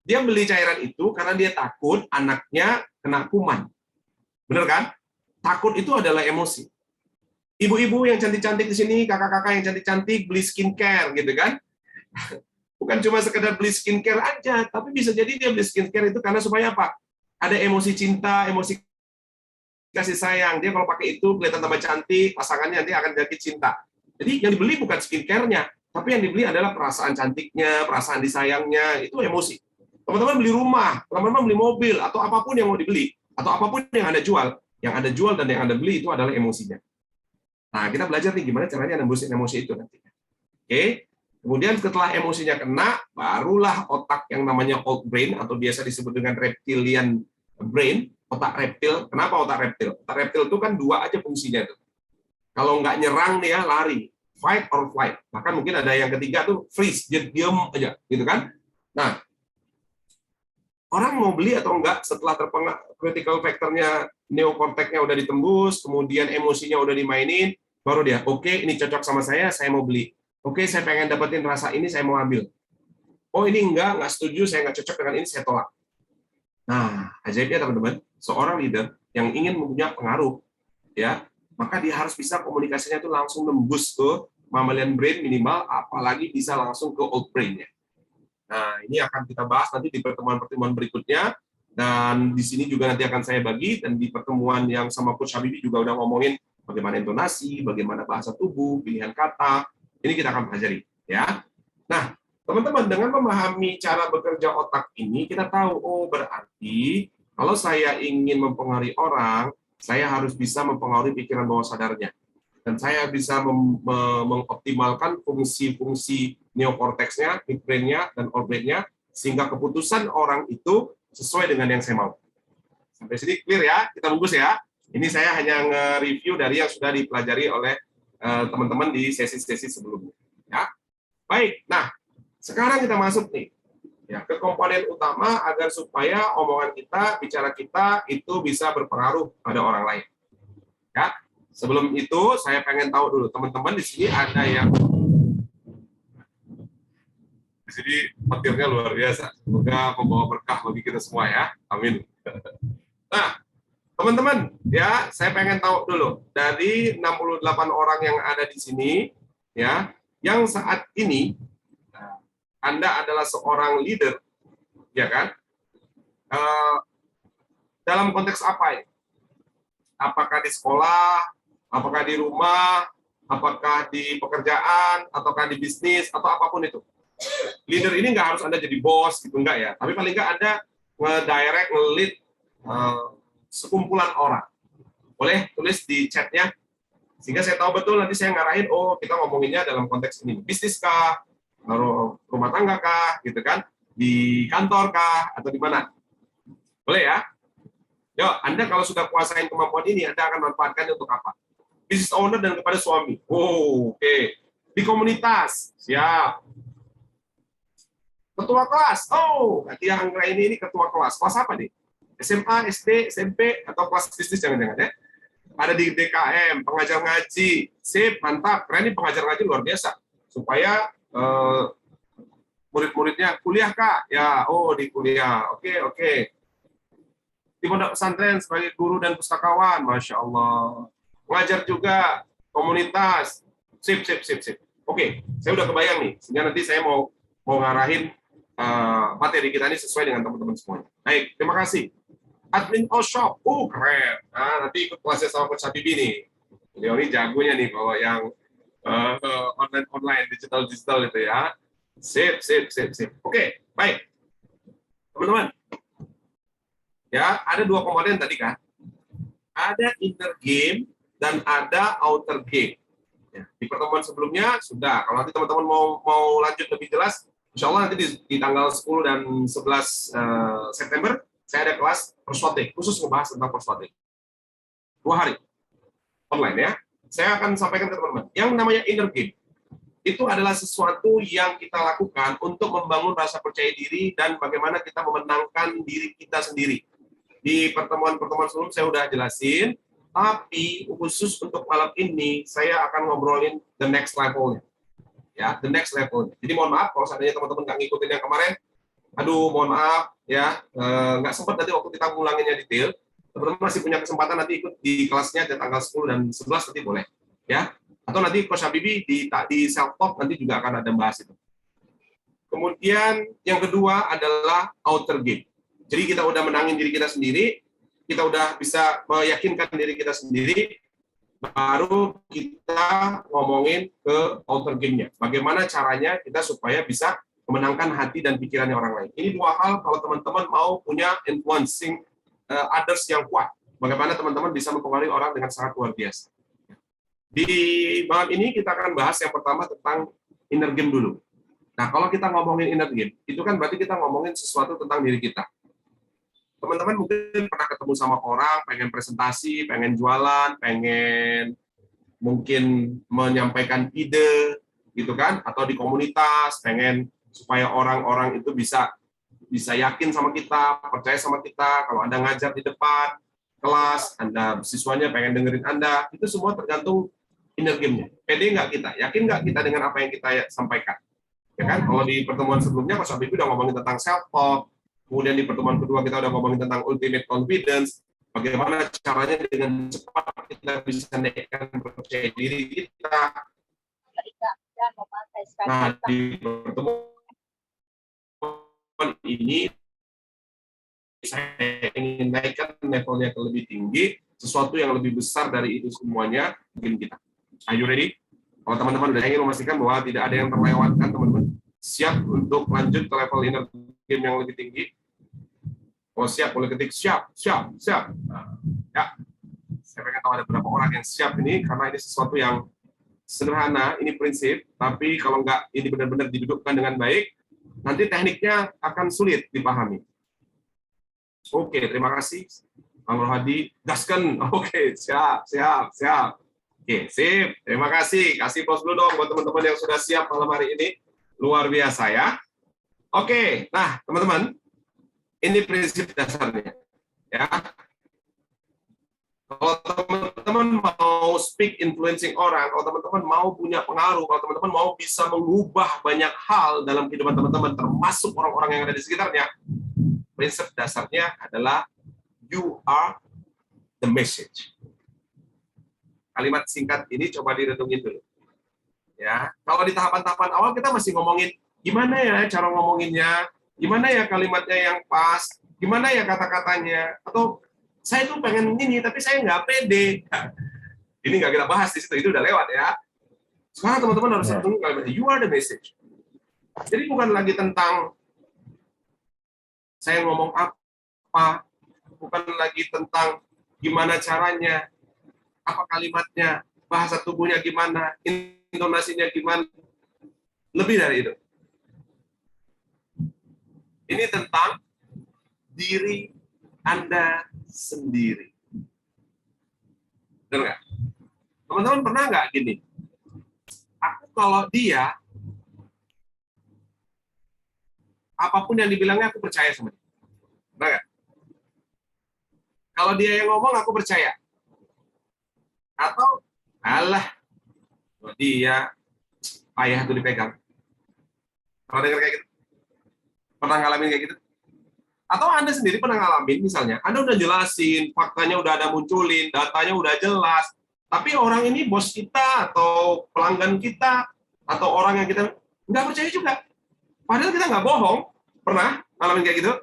Dia beli cairan itu karena dia takut anaknya kena kuman. Benar kan? Takut itu adalah emosi. Ibu-ibu yang cantik-cantik di sini, kakak-kakak yang cantik-cantik beli skincare gitu kan? Bukan cuma sekedar beli skincare aja, tapi bisa jadi dia beli skincare itu karena supaya apa? Ada emosi cinta, emosi kasih sayang. Dia kalau pakai itu kelihatan tambah cantik, pasangannya nanti akan jadi cinta. Jadi yang dibeli bukan skincare-nya, tapi yang dibeli adalah perasaan cantiknya, perasaan disayangnya, itu emosi. Teman-teman beli rumah, teman-teman beli mobil, atau apapun yang mau dibeli, atau apapun yang Anda jual, dan yang Anda beli itu adalah emosinya. Nah, kita belajar nih gimana caranya nembusin emosi itu nanti. Oke? Kemudian setelah emosinya kena, barulah otak yang namanya old brain, atau biasa disebut dengan reptilian brain, otak reptil. Kenapa otak reptil? Otak reptil itu kan dua aja fungsinya tuh. Kalau nggak nyerang dia lari, fight or flight. Bahkan mungkin ada yang ketiga tuh freeze, jadi diem aja, gitu kan? Nah, orang mau beli atau enggak setelah terpengaruh critical factor-nya, neokorteknya udah ditembus, kemudian emosinya udah dimainin, baru dia, oke, ini cocok sama saya mau beli. Oke, saya pengen dapetin rasa ini, saya mau ambil. Oh, ini nggak setuju, saya nggak cocok dengan ini, saya tolak. Nah, ajaibnya teman-teman, seorang leader yang ingin mempunyai pengaruh, ya, maka dia harus bisa komunikasinya itu langsung nembus ke mammalian brain minimal, apalagi bisa langsung ke old brain-nya. Nah, ini akan kita bahas nanti di pertemuan-pertemuan berikutnya, dan di sini juga nanti akan saya bagi, dan di pertemuan yang sama Coach Habibie juga udah ngomongin bagaimana intonasi, bagaimana bahasa tubuh, pilihan kata, ini kita akan pelajari. Ya. Nah, teman-teman, dengan memahami cara bekerja otak ini, kita tahu, oh berarti kalau saya ingin mempengaruhi orang, saya harus bisa mempengaruhi pikiran bawah sadarnya. Dan saya bisa mengoptimalkan fungsi-fungsi neokorteksnya, midbrain-nya, dan old brain-nya, sehingga keputusan orang itu sesuai dengan yang saya mau. Sampai sini clear ya? Kita bungkus ya. Ini saya hanya nge-review dari yang sudah dipelajari oleh teman-teman di sesi-sesi sebelumnya. Ya. Baik, nah, sekarang kita masuk nih ya, ke komponen utama agar supaya omongan kita, bicara kita, itu bisa berpengaruh pada orang lain. Ya. Sebelum itu, saya pengen tahu dulu, teman-teman di sini ada yang di sini petirnya luar biasa. Semoga membawa berkah bagi kita semua ya. Amin. Nah, teman-teman, ya, saya pengen tahu dulu dari 68 orang yang ada di sini, ya, yang saat ini Anda adalah seorang leader, ya kan? Dalam konteks apa ya? Apakah di sekolah, apakah di rumah, apakah di pekerjaan, ataukah di bisnis, atau apapun itu. Leader ini nggak harus Anda jadi bos, gitu, enggak ya. Tapi paling nggak Anda nge-direct, nge-lead sekumpulan orang. Boleh tulis di chatnya, sehingga saya tahu betul nanti saya ngarahin, oh kita ngomonginnya dalam konteks ini. Bisnis kah, rumah tangga kah, gitu kan, di kantor kah, atau di mana. Boleh ya? Yo, Anda kalau sudah kuasain kemampuan ini, Anda akan manfaatkan untuk apa? Business owner dan kepada suami. Oh, oke. Di komunitas, siap. Ketua kelas. Oh, Katia Anggra ini ketua kelas. Kelas apa nih? SMA, SD, SMP, atau kelas bisnis jangan-jangan ya? Ada di DKM, pengajar ngaji. Sip, mantap. Keren nih pengajar ngaji luar biasa. Supaya murid-muridnya kuliah kak? Ya, oh di kuliah. Oke. Di pondok pesantren sebagai guru dan pustakawan, Masya Allah. Mengajar juga, komunitas. Sip. Oke, saya udah kebayang nih. Sehingga nanti saya mau ngarahin materi kita ini sesuai dengan teman-teman semuanya. Baik, terima kasih. Admin Shop, keren. Nah, nanti ikut kelasnya sama Coach Habibie nih. Beliau ini jagonya nih kalau yang online, digital itu ya. Sip. Oke, baik. Teman-teman. Ya, ada dua komponen tadi kan. Ada inner game dan ada outer game. Ya, di pertemuan sebelumnya sudah. Kalau nanti teman-teman mau lanjut lebih jelas, insya Allah nanti di tanggal 10 dan 11 September, saya ada kelas persuading, khusus membahas tentang persuading. 2 hari. Online ya. Saya akan sampaikan ke teman-teman. Yang namanya inner game, itu adalah sesuatu yang kita lakukan untuk membangun rasa percaya diri dan bagaimana kita memenangkan diri kita sendiri. Di pertemuan-pertemuan sebelum saya udah jelasin, tapi khusus untuk malam ini saya akan ngobrolin the next level-nya. Ya, the next level. Jadi mohon maaf kalau seandainya teman-teman nggak ngikutin yang kemarin, aduh mohon maaf ya, nggak sempat nanti waktu kita ngulanginnya detail. Teman-teman masih punya kesempatan nanti ikut di kelasnya di tanggal 10 dan 11 nanti boleh. Ya, atau nanti Coach Habibie di self-talk nanti juga akan ada bahas itu. Kemudian yang kedua adalah outer game. Jadi kita udah menangin diri kita sendiri, kita udah bisa meyakinkan diri kita sendiri, baru kita ngomongin ke counter game-nya. Bagaimana caranya kita supaya bisa memenangkan hati dan pikirannya orang lain. Ini dua hal kalau teman-teman mau punya influencing others yang kuat. Bagaimana teman-teman bisa mempengaruhi orang dengan sangat luar biasa. Di malam ini kita akan bahas yang pertama tentang inner game dulu. Nah, kalau kita ngomongin inner game, itu kan berarti kita ngomongin sesuatu tentang diri kita. Teman-teman mungkin pernah ketemu sama orang, pengen presentasi, pengen jualan, pengen mungkin menyampaikan ide, gitu kan? Atau di komunitas, pengen supaya orang-orang itu bisa yakin sama kita, percaya sama kita. Kalau Anda ngajar di depan kelas, Anda siswanya pengen dengerin Anda, itu semua tergantung inner game-nya. Pede nggak kita? Yakin nggak kita dengan apa yang kita sampaikan? Ya kan? Kalau di pertemuan sebelumnya, Mas Habibie udah ngomongin tentang self-talk, kemudian di pertemuan kedua kita udah ngomongin tentang ultimate confidence, bagaimana caranya dengan cepat kita bisa naikkan percaya diri kita. Nah, di pertemuan ini saya ingin naikkan levelnya ke lebih tinggi, sesuatu yang lebih besar dari itu semuanya, mungkin kita. Are you ready? Kalau teman-teman udah ingin memastikan bahwa tidak ada yang terlewatkan, teman-teman siap untuk lanjut ke level inner game yang lebih tinggi? Oh siap, boleh ketik siap. Nah, ya, saya pengen tahu ada berapa orang yang siap ini, karena ini sesuatu yang sederhana, ini prinsip, tapi kalau nggak ini benar-benar didudukkan dengan baik, nanti tekniknya akan sulit dipahami. Oke, terima kasih. Bang Rohadi, gaskan. Oke, siap. Oke, sip. Terima kasih. Kasih plus dulu dong buat teman-teman yang sudah siap malam hari ini. Luar biasa ya. Oke, nah teman-teman, ini prinsip dasarnya. Ya. Kalau teman-teman mau speak influencing orang, kalau teman-teman mau punya pengaruh, kalau teman-teman mau bisa mengubah banyak hal dalam kehidupan teman-teman, termasuk orang-orang yang ada di sekitarnya, prinsip dasarnya adalah you are the message. Kalimat singkat ini coba direnungin dulu. Ya, kalau di tahapan-tahapan awal kita masih ngomongin gimana ya cara ngomonginnya, gimana ya kalimatnya yang pas, gimana ya kata-katanya, atau saya tuh pengen ini tapi saya nggak pede. Ini nggak kita bahas di situ, itu udah lewat ya. Sekarang teman-teman harus renungin kalimatnya you are the message. Jadi bukan lagi tentang saya ngomong apa, bukan lagi tentang gimana caranya, apa kalimatnya, bahasa tubuhnya gimana, intonasinya gimana. Lebih dari itu. Ini tentang diri Anda sendiri. Benar nggak? Teman-teman pernah nggak gini? Aku kalau dia, apapun yang dibilangnya aku percaya sama dia. Benar nggak? Kalau dia yang ngomong aku percaya. Atau alah, dia payah tuh dipegang. Pernah dengar kayak gitu? Pernah ngalamin kayak gitu? Atau Anda sendiri pernah ngalamin misalnya, Anda udah jelasin, faktanya udah ada munculin, datanya udah jelas, tapi orang ini bos kita atau pelanggan kita atau orang yang kita nggak percaya juga. Padahal kita nggak bohong. Pernah ngalamin kayak gitu?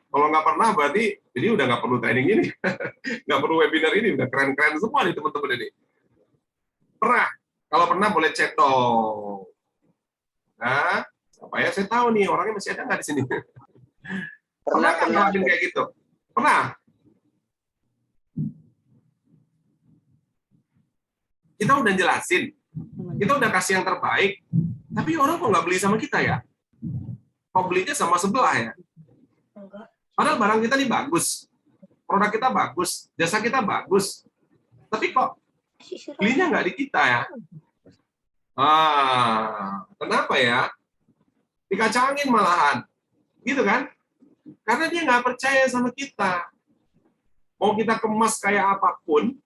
Kalau nggak pernah berarti jadi udah nggak perlu training ini, nggak perlu webinar ini, udah keren-keren semua nih teman-teman ini. Pernah? Kalau pernah boleh cek dong. Nah, supaya saya tahu nih orangnya masih ada nggak di sini. Pernah ngalamin kayak gitu? Pernah? Kita udah jelasin, kita udah kasih yang terbaik, tapi orang kok nggak beli sama kita ya? Kok belinya sama sebelah ya? Padahal barang kita nih bagus, produk kita bagus, jasa kita bagus, tapi kok belinya nggak di kita ya? Kenapa ya? Dikacangin malahan, gitu kan? Karena dia nggak percaya sama kita. Mau kita kemas kayak apapun,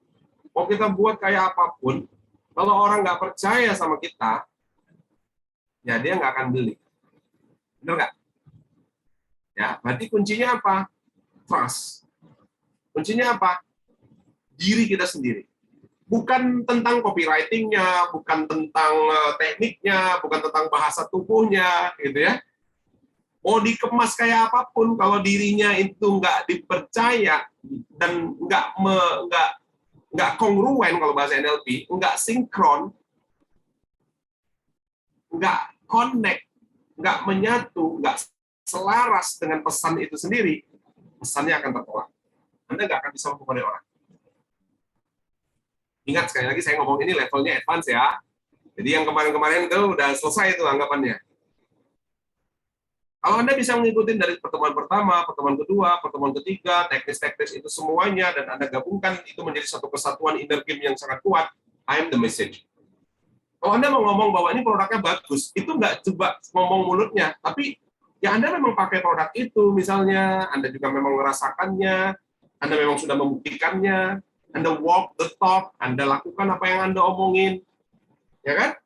mau kita buat kayak apapun, kalau orang nggak percaya sama kita, ya dia nggak akan beli. Benar nggak? Ya, berarti kuncinya apa? Trust. Kuncinya apa? Diri kita sendiri. Bukan tentang copywriting-nya, bukan tentang tekniknya, bukan tentang bahasa tubuhnya, gitu ya. Mau dikemas kayak apapun, kalau dirinya itu nggak dipercaya dan nggak kongruen kalau bahasa NLP, nggak sinkron, nggak connect, nggak menyatu, nggak selaras dengan pesan itu sendiri, pesannya akan tertolak. Anda nggak akan bisa mempengaruhi orang. Ingat, sekali lagi saya ngomong ini levelnya advance ya. Jadi yang kemarin-kemarin itu udah selesai itu anggapannya. Kalau Anda bisa mengikuti dari pertemuan pertama, pertemuan kedua, pertemuan ketiga, teknis-teknis itu semuanya, dan Anda gabungkan itu menjadi satu kesatuan inner game yang sangat kuat, I am the message. Kalau Anda mau ngomong bahwa ini produknya bagus, itu nggak coba ngomong mulutnya, tapi ya Anda memang pakai produk itu, misalnya Anda juga memang merasakannya, Anda memang sudah membuktikannya, Anda walk the talk, Anda lakukan apa yang Anda omongin, ya kan?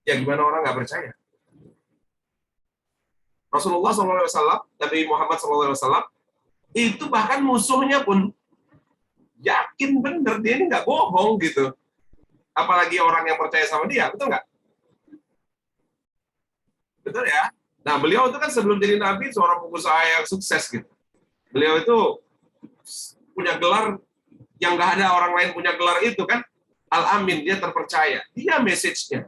Ya gimana orang nggak percaya? Rasulullah SAW, Nabi Muhammad SAW, itu bahkan musuhnya pun yakin bener dia ini nggak bohong gitu. Apalagi orang yang percaya sama dia, betul nggak? Betul ya? Nah, beliau itu kan sebelum jadi Nabi seorang pengusaha yang sukses gitu. Beliau itu punya gelar yang nggak ada orang lain punya gelar itu kan. Al-Amin, dia terpercaya. Dia message-nya.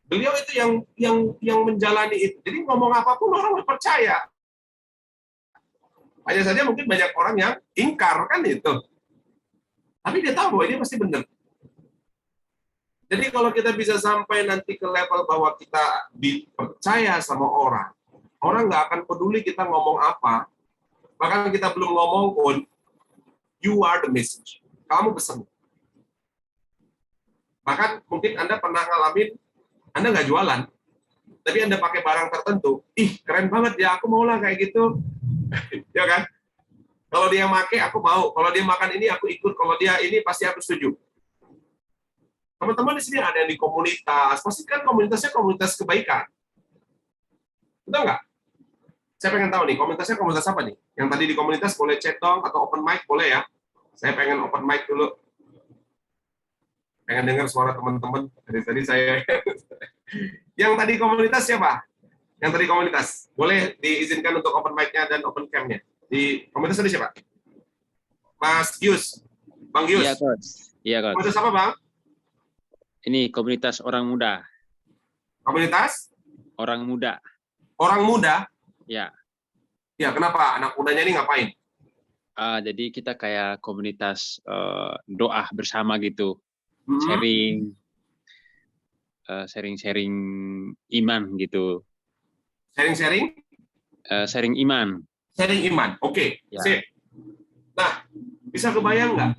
Beliau itu yang menjalani itu. Jadi ngomong apapun orang percaya. Hanya saja mungkin banyak orang yang ingkar kan itu. Tapi dia tahu bahwa ini pasti benar. Jadi kalau kita bisa sampai nanti ke level bahwa kita dipercaya sama orang, orang nggak akan peduli kita ngomong apa. Bahkan kita belum ngomong pun, you are the message. Kamu pesan. Bahkan mungkin Anda pernah ngalamin, Anda nggak jualan, tapi Anda pakai barang tertentu, ih keren banget ya, aku mau lah kayak gitu, ya kan? Kalau dia make, aku mau. Kalau dia makan ini, aku ikut. Kalau dia ini, pasti aku setuju. Teman-teman di sini ada yang di komunitas, pasti kan komunitasnya komunitas kebaikan, betul nggak? Saya pengen tahu nih, komunitasnya komunitas apa nih? Yang tadi di komunitas boleh chat dong, atau open mic boleh ya? Saya pengen open mic dulu. Pengen dengar suara teman-teman. Dari tadi saya. Yang tadi komunitas siapa? Yang tadi komunitas. Boleh diizinkan untuk open mic-nya dan open cam-nya. Di komunitas tadi siapa? Mas Gius. Bang Gius. Iya, Coach. Iya, Coach. Komunitas apa, Bang? Ini komunitas orang muda. Komunitas? Orang muda. Orang muda? Ya. Ya, kenapa? Anak mudanya ini ngapain? Jadi kita kayak komunitas doa bersama gitu. Sharing iman gitu. Sharing-sharing? Sharing iman. Sharing iman. Oke. Ya. Sip. Nah, bisa kebayang nggak?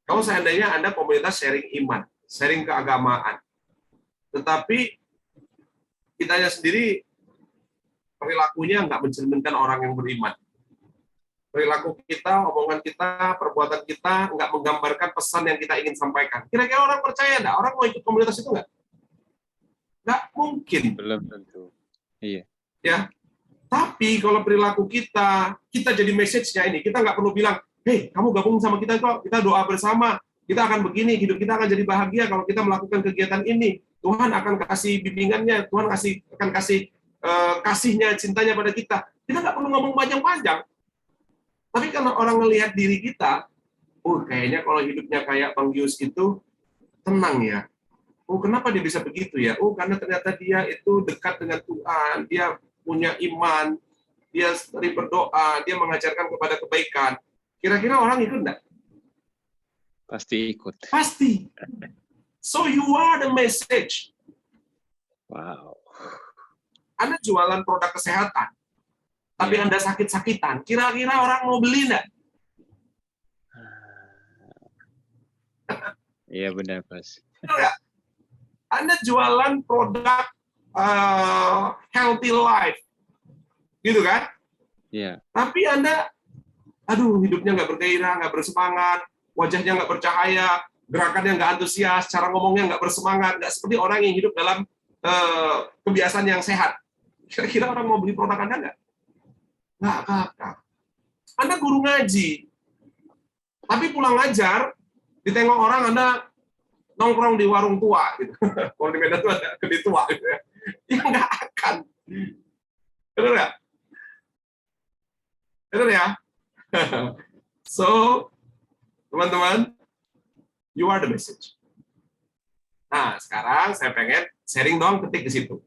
Kalau seandainya Anda komunitas sharing iman, sharing keagamaan, tetapi kitanya sendiri perilakunya nggak mencerminkan orang yang beriman. Perilaku kita, omongan kita, perbuatan kita nggak menggambarkan pesan yang kita ingin sampaikan. Kira-kira orang percaya nggak? Orang mau ikut komunitas itu nggak? Nggak mungkin. Belum tentu. Iya. Ya. Tapi kalau perilaku kita jadi message-nya ini. Kita nggak perlu bilang, hei, kamu gabung sama kita kok, kita doa bersama, kita akan begini, hidup kita akan jadi bahagia kalau kita melakukan kegiatan ini. Tuhan akan kasih bimbingannya, Tuhan akan kasih kasihnya, cintanya pada kita. Kita nggak perlu ngomong panjang-panjang. Tapi kalau orang ngelihat diri kita, kayaknya kalau hidupnya kayak Bang Yus itu tenang ya. Kenapa dia bisa begitu ya? Karena ternyata dia itu dekat dengan Tuhan, dia punya iman, dia sering berdoa, dia mengajarkan kepada kebaikan. Kira-kira orang ikut enggak? Pasti ikut. Pasti. So you are the message. Wow. Anda jualan produk kesehatan, tapi Anda sakit-sakitan, kira-kira orang mau beli enggak? Iya benar, Mas. Anda jualan produk healthy life, gitu kan? Iya. Tapi Anda, hidupnya nggak bergairah, nggak bersemangat, wajahnya nggak bercahaya, gerakannya nggak antusias, cara ngomongnya nggak bersemangat, nggak seperti orang yang hidup dalam kebiasaan yang sehat. Kira-kira orang mau beli produk Anda nggak? Nggak. Anda guru ngaji, tapi pulang ngajar, ditengok orang Anda nongkrong di warung tua, gitu. Kalau di Medan itu ada kedai tua, gitu ya. Ya nggak akan. Benar ya? So, teman-teman, you are the message. Nah, sekarang saya pengen sharing dong, ketik di situ.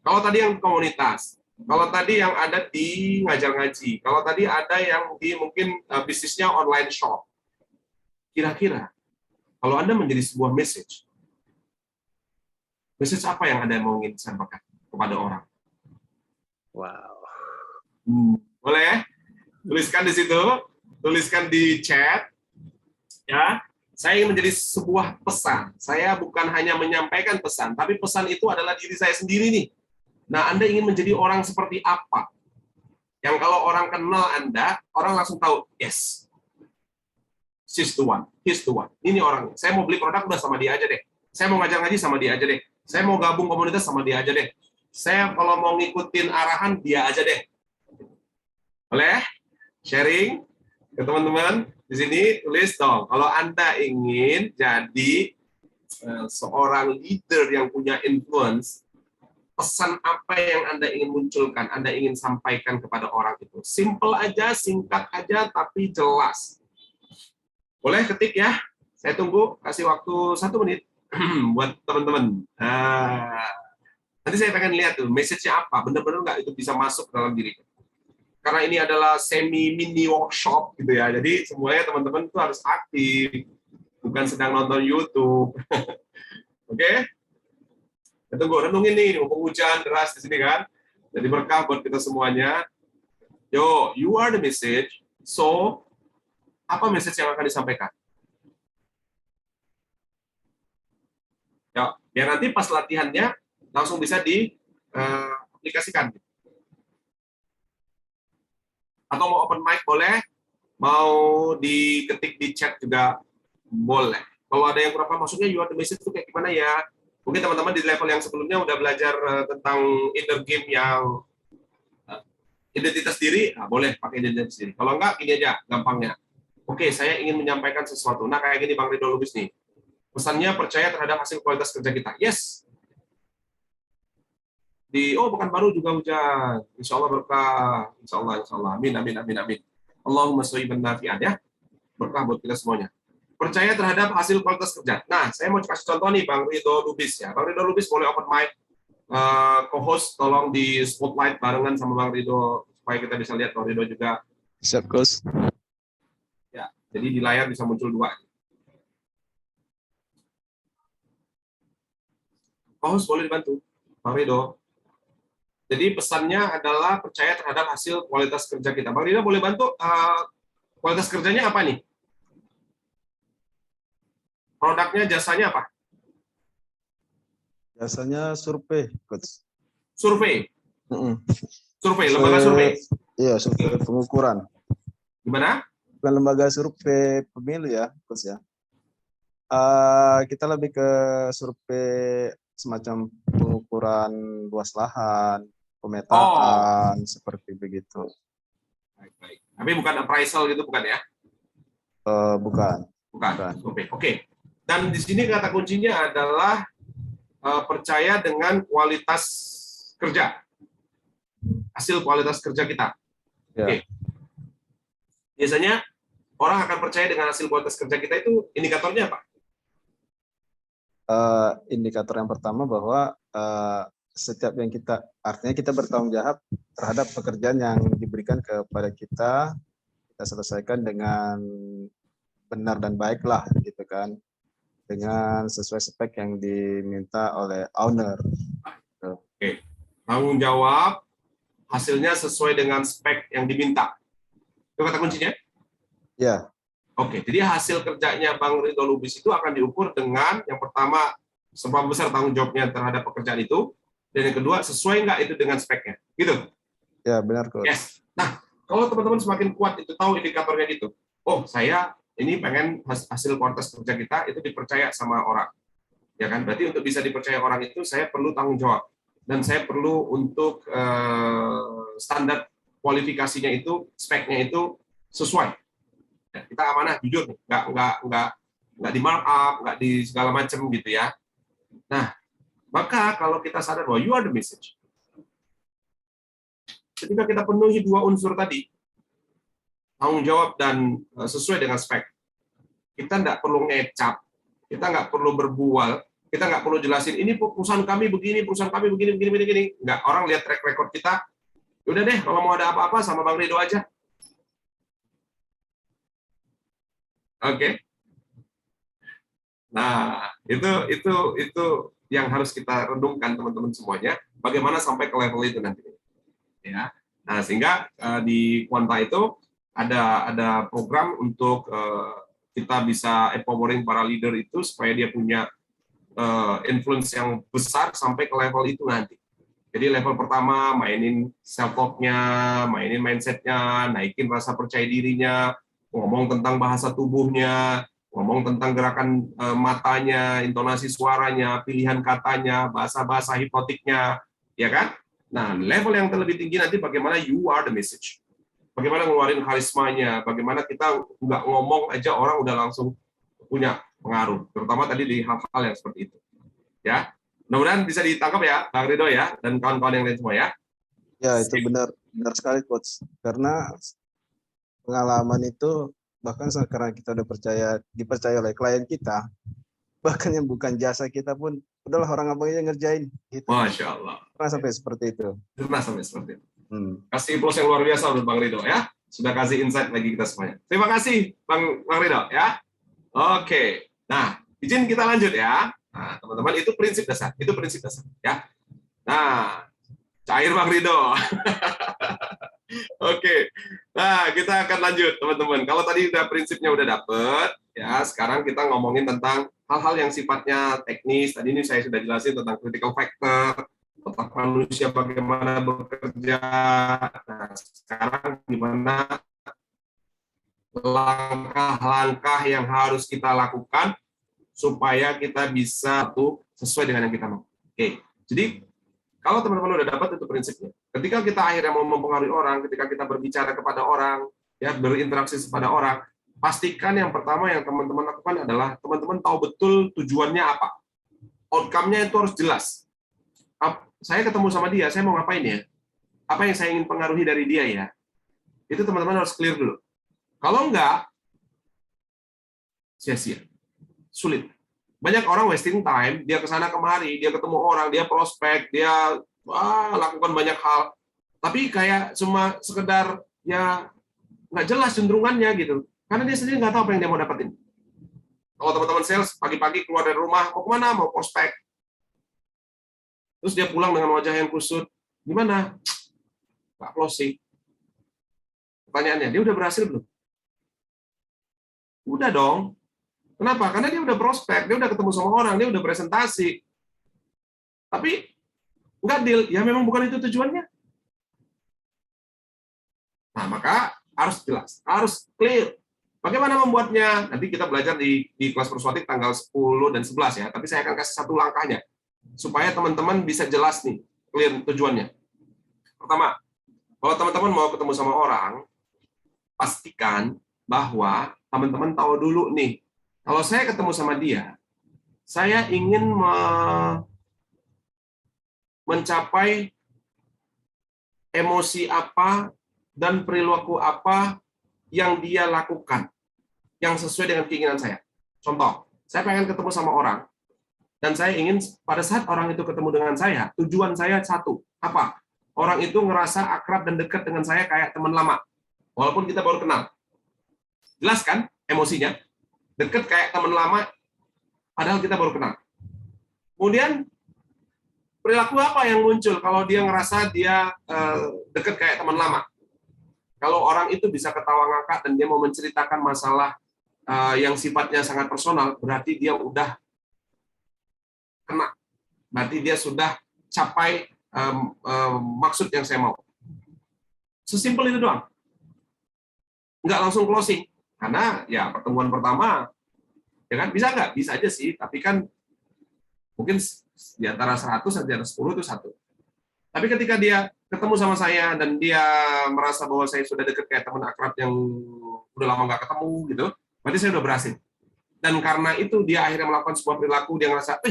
Kalau tadi yang komunitas, kalau tadi yang ada di ngajar ngaji, kalau tadi ada yang di mungkin bisnisnya online shop. Kira-kira, kalau Anda menjadi sebuah message apa yang Anda mau ingin sampaikan kepada orang? Wow. Boleh ya? Tuliskan di situ, tuliskan di chat. Ya, saya ingin menjadi sebuah pesan. Saya bukan hanya menyampaikan pesan, tapi pesan itu adalah diri saya sendiri nih. Nah, Anda ingin menjadi orang seperti apa? Yang kalau orang kenal Anda, orang langsung tahu, yes, she's the one, he's the one. Ini orang, saya mau beli produk udah sama dia aja deh. Saya mau ngajar ngaji sama dia aja deh. Saya mau gabung komunitas sama dia aja deh. Saya kalau mau ngikutin arahan dia aja deh. Boleh? Sharing ke teman-teman di sini, tulis dong. Kalau Anda ingin jadi seorang leader yang punya influence, pesan apa yang Anda ingin munculkan, Anda ingin sampaikan kepada orang itu. Simple aja, singkat aja, tapi jelas. Boleh ketik ya? Saya tunggu, kasih waktu 1 menit buat teman-teman. Nanti saya pengen lihat tuh, message-nya apa, benar-benar nggak itu bisa masuk dalam diri. Karena ini adalah semi-mini workshop gitu ya, jadi semuanya teman-teman itu harus aktif, bukan sedang nonton YouTube. Oke? Tunggu, renungin nih, mumpung hujan deras di sini kan. Jadi berkah buat kita semuanya. Yo, you are the message. So, apa message yang akan disampaikan? Ya, biar nanti pas latihannya langsung bisa diaplikasikan. Atau mau open mic boleh, mau diketik di chat juga boleh. Kalau ada yang kurang paham, maksudnya you are the message itu kayak gimana ya? Mungkin teman-teman di level yang sebelumnya udah belajar tentang inner game yang identitas diri, nah boleh pakai identitas diri. Kalau enggak, ini aja gampangnya. Oke, saya ingin menyampaikan sesuatu. Nah, kayak gini Bang Ridho Lubis nih. Pesannya percaya terhadap hasil kualitas kerja kita. Yes. Bukan baru juga hujan. Insya Allah berkah. Insya Allah. Amin. Allahumma shayyiban nafi'an ya. Berkah buat kita semuanya. Percaya terhadap hasil kualitas kerja. Nah, saya mau kasih contoh nih Bang Ridho Lubis ya. Bang Ridho Lubis boleh open mic. Co-host tolong di spotlight barengan sama Bang Ridho supaya kita bisa lihat Bang Ridho juga. Siap, Coach. Ya, jadi di layar bisa muncul 2. Co-host boleh dibantu, Bang Ridho. Jadi pesannya adalah percaya terhadap hasil kualitas kerja kita. Bang Ridho boleh bantu kualitas kerjanya apa nih? Produknya, jasanya apa? Biasanya survei, Coach. Survei. Survei, lembaga survei. Iya, survei pengukuran. Gimana? Bukan lembaga survei pemilu ya, Coach ya. Kita lebih ke survei semacam pengukuran luas lahan, pemetaan, seperti begitu. Baik. Tapi bukan appraisal gitu, bukan ya? Bukan. Oke. Dan di sini kata kuncinya adalah percaya dengan kualitas kerja, hasil kualitas kerja kita. Ya. Oke. Biasanya orang akan percaya dengan hasil kualitas kerja kita itu indikatornya apa? Indikator yang pertama bahwa setiap yang artinya kita bertanggung jawab terhadap pekerjaan yang diberikan kepada kita selesaikan dengan benar dan baiklah gitu kan, dengan sesuai spek yang diminta oleh owner. Oke. Tanggung jawab, hasilnya sesuai dengan spek yang diminta. Itu kata kuncinya? Ya. Oke, jadi hasil kerjanya Bang Ridho Lubis itu akan diukur dengan yang pertama, seberapa besar tanggung jawabnya terhadap pekerjaan itu, dan yang kedua, sesuai nggak itu dengan speknya. Gitu? Ya, benar, Coach. Yes. Nah, kalau teman-teman semakin kuat itu tahu indikatornya gitu, oh saya ini pengen hasil kualitas kerja kita itu dipercaya sama orang. Ya kan? Berarti untuk bisa dipercaya orang itu saya perlu tanggung jawab. Dan saya perlu untuk standar kualifikasinya itu, speknya itu sesuai. Ya, kita amanah, jujur, nggak di markup, nggak di segala macam gitu ya. Nah, maka kalau kita sadar bahwa you are the message, ketika kita penuhi 2 unsur tadi, tanggung jawab dan sesuai dengan spek. Kita nggak perlu ngecap, kita nggak perlu berbual, kita nggak perlu jelasin ini perusahaan kami begini, perusahaan kami begini. Nggak, orang lihat track record kita. Udah deh, kalau mau ada apa-apa sama Bang Rido aja. Oke. Nah, itu yang harus kita renungkan teman-teman semuanya. Bagaimana sampai ke level itu nanti. Ya. Nah, sehingga di Quanta itu ada program untuk kita bisa empowering para leader itu supaya dia punya influence yang besar sampai ke level itu nanti. Jadi level pertama mainin self-talk-nya, mainin mindset-nya, naikin rasa percaya dirinya, ngomong tentang bahasa tubuhnya, ngomong tentang gerakan matanya, intonasi suaranya, pilihan katanya, bahasa-bahasa hipnotiknya, ya kan? Nah, level yang terlebih tinggi nanti bagaimana you are the message. Bagaimana ngeluarin karismanya, bagaimana kita nggak ngomong aja orang udah langsung punya pengaruh, terutama tadi di hal-hal yang seperti itu. Ya, mudah-mudahan bisa ditangkap ya, Bang Rido ya, dan kawan-kawan yang lain semua ya. Ya, itu benar sekali, Coach. Karena pengalaman itu bahkan sekarang kita udah dipercaya oleh klien kita, bahkan yang bukan jasa kita pun udahlah orang abangnya ngerjain gitu. Masya Allah. Pernah sampai seperti itu. Pernah sampai seperti itu. Kasih plus yang luar biasa untuk Bang Rido ya. Sudah kasih insight bagi kita semuanya. Terima kasih Bang Rido ya. Oke. Nah, izin kita lanjut ya. Nah, teman-teman, itu prinsip dasar. Itu prinsip dasar ya. Nah, cair Bang Rido. Oke. Nah, kita akan lanjut teman-teman. Kalau tadi udah prinsipnya udah dapet, ya sekarang kita ngomongin tentang hal-hal yang sifatnya teknis. Tadi ini saya sudah jelasin tentang critical factor, otak manusia bagaimana bekerja. Nah, sekarang gimana langkah-langkah yang harus kita lakukan supaya kita bisa tuh sesuai dengan yang kita mau. Oke. Jadi kalau teman-teman udah dapat itu prinsipnya. Ketika kita akhirnya mau mempengaruhi orang, ketika kita berbicara kepada orang, ya berinteraksi kepada orang, pastikan yang pertama yang teman-teman lakukan adalah teman-teman tahu betul tujuannya apa. Outcome-nya itu harus jelas. Saya ketemu sama dia, saya mau ngapain ya? Apa yang saya ingin pengaruhi dari dia ya? Itu teman-teman harus clear dulu. Kalau enggak, sia-sia. Sulit. Banyak orang wasting time, dia kesana kemari, dia ketemu orang, dia prospek, dia lakukan banyak hal, tapi kayak cuma sekedar ya nggak jelas cenderungannya gitu, karena dia sendiri nggak tahu apa yang dia mau dapetin. Kalau teman-teman sales pagi-pagi keluar dari rumah, mau kemana? Mau prospek. Terus dia pulang dengan wajah yang kusut, gimana? Nggak closing. Pertanyaannya, dia udah berhasil belum? Udah dong. Kenapa? Karena dia udah prospek, dia udah ketemu sama orang, dia udah presentasi. Tapi nggak deal, ya memang bukan itu tujuannya. Nah, maka harus jelas, harus clear. Bagaimana membuatnya? Nanti kita belajar di kelas persuasif tanggal 10 dan 11 ya, tapi saya akan kasih satu langkahnya, supaya teman-teman bisa jelas nih, clear tujuannya. Pertama, kalau teman-teman mau ketemu sama orang, pastikan bahwa teman-teman tahu dulu nih, kalau saya ketemu sama dia, saya ingin mencapai emosi apa dan perilaku apa yang dia lakukan, yang sesuai dengan keinginan saya. Contoh, saya pengen ketemu sama orang, dan saya ingin pada saat orang itu ketemu dengan saya, tujuan saya satu, apa? Orang itu ngerasa akrab dan dekat dengan saya kayak teman lama, walaupun kita baru kenal. Jelas kan emosinya? Deket kayak teman lama, padahal kita baru kenal. Kemudian, perilaku apa yang muncul kalau dia ngerasa dia deket kayak teman lama? Kalau orang itu bisa ketawa ngakak dan dia mau menceritakan masalah yang sifatnya sangat personal, berarti dia udah kena. Berarti dia sudah capai maksud yang saya mau. Sesimpel itu doang. Nggak langsung closing. Karena ya pertemuan pertama, ya kan bisa nggak? Bisa aja sih, tapi kan mungkin di antara 100 dan di antara 10 itu satu. Tapi ketika dia ketemu sama saya dan dia merasa bahwa saya sudah dekat kayak teman akrab yang udah lama nggak ketemu gitu, berarti saya udah berhasil. Dan karena itu dia akhirnya melakukan sebuah perilaku, dia ngerasa,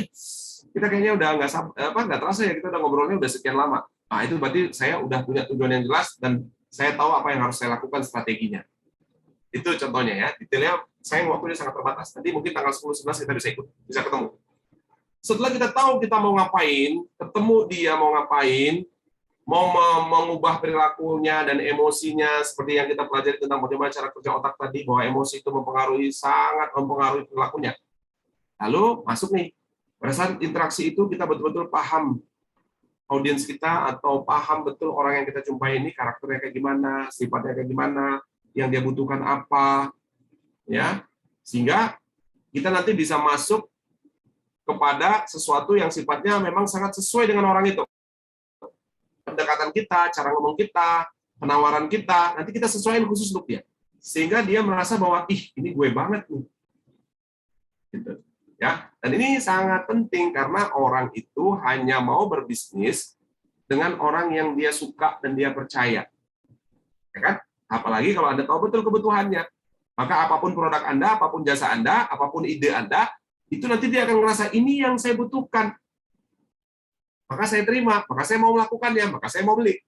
kita kayaknya udah nggak terasa ya, kita udah ngobrolnya udah sekian lama. Nah itu berarti saya udah punya tujuan yang jelas dan saya tahu apa yang harus saya lakukan strateginya. Itu contohnya ya. Detailnya sayang waktunya sangat terbatas. Nanti mungkin tanggal 10-11 kita bisa ikut, bisa ketemu. Setelah kita tahu kita mau ngapain, ketemu dia mau ngapain, mau mengubah perilakunya dan emosinya seperti yang kita pelajari tentang bagaimana cara kerja otak tadi, bahwa emosi itu sangat mempengaruhi perilakunya. Lalu masuk nih, pada saat interaksi itu kita betul-betul paham audiens kita atau paham betul orang yang kita jumpai ini karakternya kayak gimana, sifatnya kayak gimana, yang dia butuhkan apa, ya, sehingga kita nanti bisa masuk kepada sesuatu yang sifatnya memang sangat sesuai dengan orang itu. Pendekatan kita, cara ngomong kita, penawaran kita, nanti kita sesuaikan khusus untuk dia. Sehingga dia merasa bahwa, ih, ini gue banget nih. Gitu. Ya, dan ini sangat penting karena orang itu hanya mau berbisnis dengan orang yang dia suka dan dia percaya. Ya kan? Apalagi kalau Anda tahu betul kebutuhannya. Maka apapun produk Anda, apapun jasa Anda, apapun ide Anda, itu nanti dia akan merasa ini yang saya butuhkan. Maka saya terima, maka saya mau melakukannya, maka saya mau beli.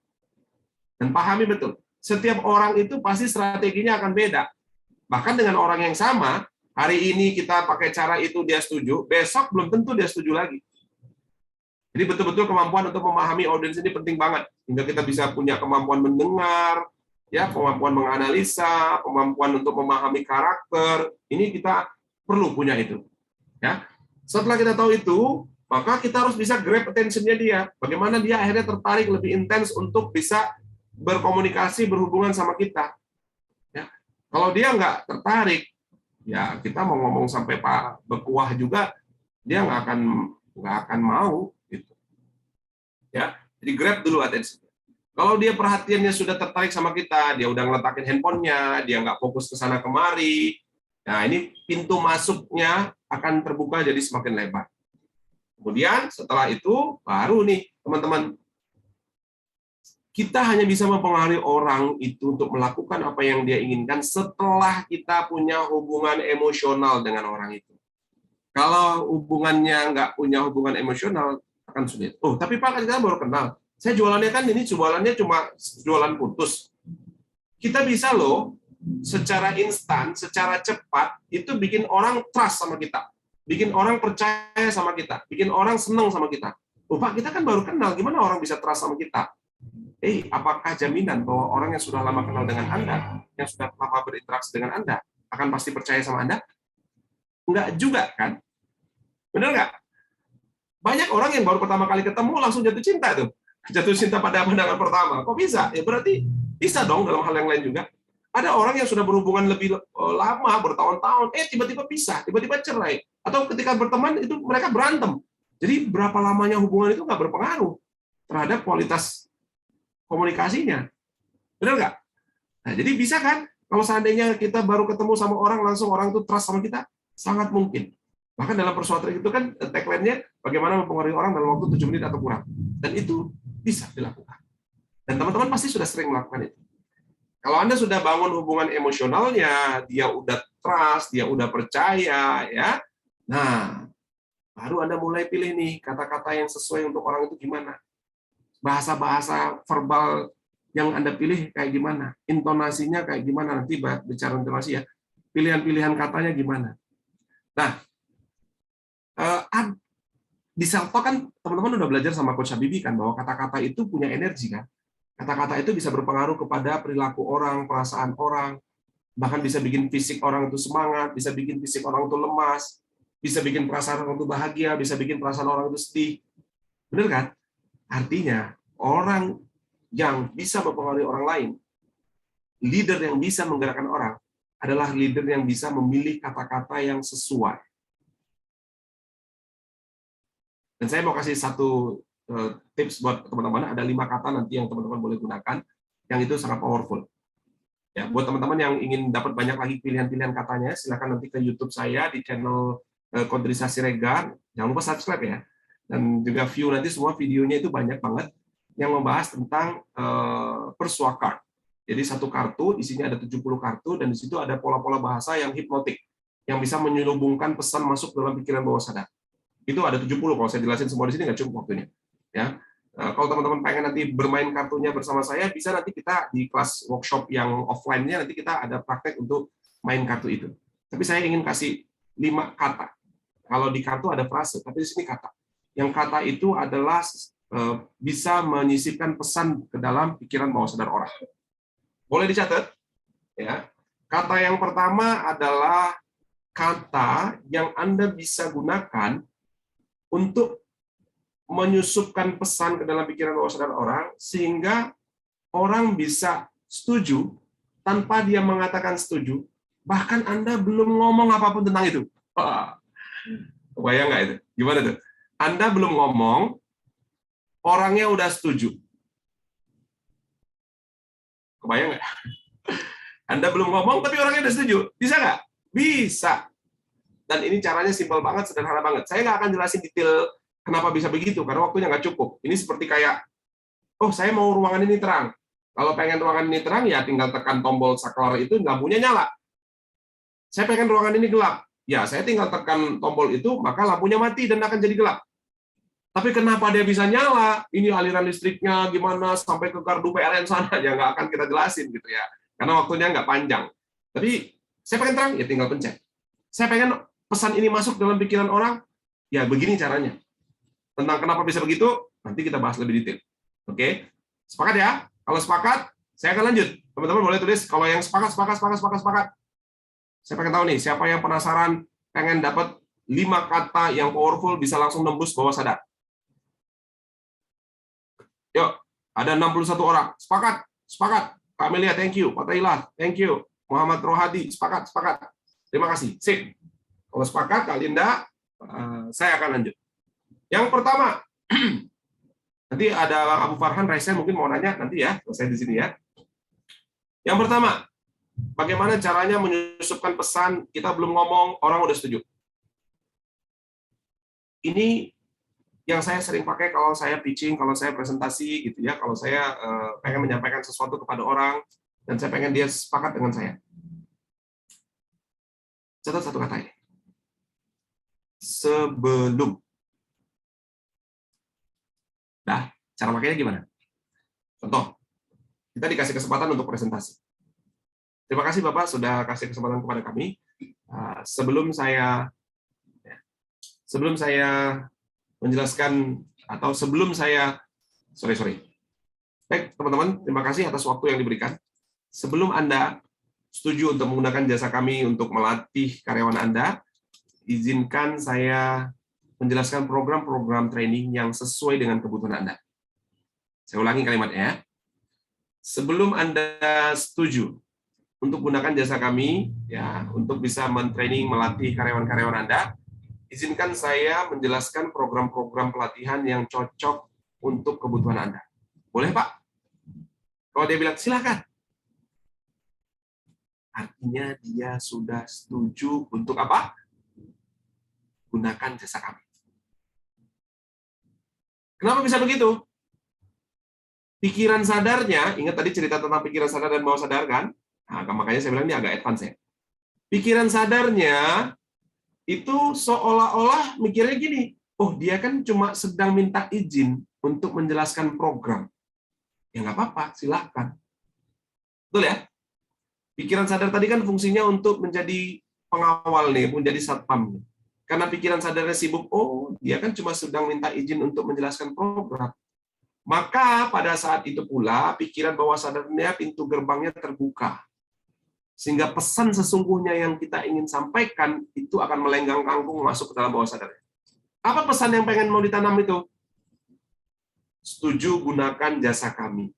Dan pahami betul, setiap orang itu pasti strateginya akan beda. Bahkan dengan orang yang sama, hari ini kita pakai cara itu dia setuju, besok belum tentu dia setuju lagi. Jadi betul-betul kemampuan untuk memahami audiens ini penting banget. Hingga kita bisa punya kemampuan mendengar, ya, kemampuan menganalisa, kemampuan untuk memahami karakter. Ini kita perlu punya itu. Ya, setelah kita tahu itu, maka kita harus bisa grab attention-nya dia. Bagaimana dia akhirnya tertarik lebih intens untuk bisa berkomunikasi, berhubungan sama kita. Ya, kalau dia nggak tertarik, ya kita mau ngomong sampai Pak berkuah juga, dia nggak akan mau. Gitu. Ya, jadi grab dulu attention. Kalau dia perhatiannya sudah tertarik sama kita, dia udah ngeletakin handphonenya, dia nggak fokus ke sana kemari. Nah, ini pintu masuknya akan terbuka jadi semakin lebar. Kemudian setelah itu baru nih teman-teman, kita hanya bisa mempengaruhi orang itu untuk melakukan apa yang dia inginkan setelah kita punya hubungan emosional dengan orang itu. Kalau hubungannya nggak punya hubungan emosional akan sulit. Oh, tapi Pak, kita baru kenal. Saya jualannya kan ini jualannya cuma jualan putus. Kita bisa loh secara instan, secara cepat, itu bikin orang trust sama kita. Bikin orang percaya sama kita. Bikin orang senang sama kita. Oh, Pak, kita kan baru kenal. Gimana orang bisa trust sama kita? Apakah jaminan bahwa orang yang sudah lama kenal dengan Anda, yang sudah lama berinteraksi dengan Anda, akan pasti percaya sama Anda? Enggak juga, kan? Benar nggak? Banyak orang yang baru pertama kali ketemu langsung jatuh cinta tuh. Jatuh cinta pada pandangan pertama. Kok bisa? Ya berarti bisa dong dalam hal yang lain juga. Ada orang yang sudah berhubungan lebih lama, bertahun-tahun, tiba-tiba pisah, tiba-tiba cerai. Atau ketika berteman, itu mereka berantem. Jadi berapa lamanya hubungan itu nggak berpengaruh terhadap kualitas komunikasinya. Benar nggak? Nah, jadi bisa kan, kalau seandainya kita baru ketemu sama orang, langsung orang itu trust sama kita, sangat mungkin. Bahkan dalam persuasian itu kan, tagline-nya, bagaimana mempengaruhi orang dalam waktu 7 menit atau kurang. Dan itu bisa dilakukan. Dan teman-teman pasti sudah sering melakukan itu. Kalau Anda sudah bangun hubungan emosionalnya, dia udah trust, dia udah percaya, ya. Nah, baru Anda mulai pilih nih kata-kata yang sesuai untuk orang itu gimana. Bahasa-bahasa verbal yang Anda pilih kayak gimana, intonasinya kayak gimana, nanti bicara intonasi ya. Pilihan-pilihan katanya gimana. Nah, di self-talk kan teman-teman udah belajar sama Coach Habibie kan bahwa kata-kata itu punya energi kan. Kata-kata itu bisa berpengaruh kepada perilaku orang, perasaan orang, bahkan bisa bikin fisik orang itu semangat, bisa bikin fisik orang itu lemas, bisa bikin perasaan orang itu bahagia, bisa bikin perasaan orang itu sedih. Benar kan? Artinya, orang yang bisa mempengaruhi orang lain, leader yang bisa menggerakkan orang, adalah leader yang bisa memilih kata-kata yang sesuai. Dan saya mau kasih satu tips buat teman-teman, ada 5 kata nanti yang teman-teman boleh gunakan, yang itu sangat powerful. Ya, buat teman-teman yang ingin dapat banyak lagi pilihan-pilihan katanya, silakan nanti ke YouTube saya di channel Kodrisa Siregar, jangan lupa subscribe ya, dan juga view nanti semua videonya itu banyak banget yang membahas tentang Persuade Card. Jadi satu kartu isinya ada 70 kartu dan di situ ada pola-pola bahasa yang hipnotik, yang bisa menyelubungkan pesan masuk dalam pikiran bawah sadar. Itu ada 70, kalau saya jelasin semua di sini nggak cukup waktunya. Ya, kalau teman-teman pengen nanti bermain kartunya bersama saya, bisa nanti kita di kelas workshop yang offline-nya nanti kita ada praktek untuk main kartu itu. Tapi saya ingin kasih 5 kata. Kalau di kartu ada frase, tapi di sini kata. Yang kata itu adalah bisa menyisipkan pesan ke dalam pikiran bawah sadar orang. Boleh dicatat? Ya. Kata yang pertama adalah kata yang Anda bisa gunakan untuk menyusupkan pesan ke dalam pikiran bawah sadar orang, sehingga orang bisa setuju tanpa dia mengatakan setuju, bahkan Anda belum ngomong apapun tentang itu. Kebayang nggak itu? Gimana tuh? Anda belum ngomong, orangnya udah setuju. Kebayang nggak? Anda belum ngomong, tapi orangnya udah setuju. Bisa nggak? Bisa. Dan ini caranya simpel banget, sederhana banget. Saya nggak akan jelasin detail kenapa bisa begitu, karena waktunya nggak cukup. Ini seperti kayak, oh saya mau ruangan ini terang. Kalau pengen ruangan ini terang, ya tinggal tekan tombol saklar itu, lampunya nyala. Saya pengen ruangan ini gelap. Ya, saya tinggal tekan tombol itu, maka lampunya mati dan akan jadi gelap. Tapi kenapa dia bisa nyala? Ini aliran listriknya gimana sampai ke gardu PLN sana, ya nggak akan kita jelasin gitu ya. Karena waktunya nggak panjang. Tapi saya pengen terang, ya tinggal pencet. Saya pengen pesan ini masuk dalam pikiran orang, ya begini caranya. Tentang kenapa bisa begitu, nanti kita bahas lebih detail. Oke? Sepakat ya? Kalau sepakat, saya akan lanjut. Teman-teman boleh tulis kalau yang sepakat. Saya pengen tahu nih, siapa yang penasaran pengen dapat 5 kata yang powerful bisa langsung nembus bawah sadar. Yuk, ada 61 orang. Sepakat. Kak Amelia, thank you. Pak Tailah, thank you. Muhammad Rohadi, sepakat. Terima kasih. Sip. Kalau sepakat, Kak Linda, saya akan lanjut. Yang pertama, nanti ada Abu Farhan, Raisa mungkin mau nanya nanti ya, selesai di sini ya. Yang pertama, bagaimana caranya menyusupkan pesan, kita belum ngomong, orang udah setuju. Ini yang saya sering pakai kalau saya pitching, kalau saya presentasi gitu ya, kalau saya pengen menyampaikan sesuatu kepada orang dan saya pengen dia sepakat dengan saya. Catat satu kata ini. Sebelum. Nah, cara makanya gimana? Contoh, kita dikasih kesempatan untuk presentasi. Terima kasih Bapak sudah kasih kesempatan kepada kami. Sebelum saya menjelaskan atau sebelum saya baik teman-teman, terima kasih atas waktu yang diberikan. Sebelum Anda setuju untuk menggunakan jasa kami untuk melatih karyawan Anda, izinkan saya menjelaskan program-program training yang sesuai dengan kebutuhan Anda. Saya ulangi kalimatnya ya. Sebelum Anda setuju untuk gunakan jasa kami ya untuk bisa mentraining melatih karyawan-karyawan Anda, izinkan saya menjelaskan program-program pelatihan yang cocok untuk kebutuhan Anda. Boleh, Pak? Kalau dia bilang, silakan. Artinya dia sudah setuju untuk apa? Gunakan jasa kami. Kenapa bisa begitu? Pikiran sadarnya, ingat tadi cerita tentang pikiran sadar dan bawah sadar kan? Nah, makanya saya bilang ini agak advance ya. Pikiran sadarnya itu seolah-olah mikirnya gini, oh dia kan cuma sedang minta izin untuk menjelaskan program. Ya nggak apa-apa, silahkan. Betul ya? Pikiran sadar tadi kan fungsinya untuk menjadi pengawal nih, menjadi satpam. Karena pikiran sadarnya sibuk, oh dia kan cuma sedang minta izin untuk menjelaskan program. Maka pada saat itu pula pikiran bawah sadarnya pintu gerbangnya terbuka. Sehingga pesan sesungguhnya yang kita ingin sampaikan itu akan melenggang kangkung masuk ke dalam bawah sadar. Apa pesan yang pengen mau ditanam itu? Setuju gunakan jasa kami.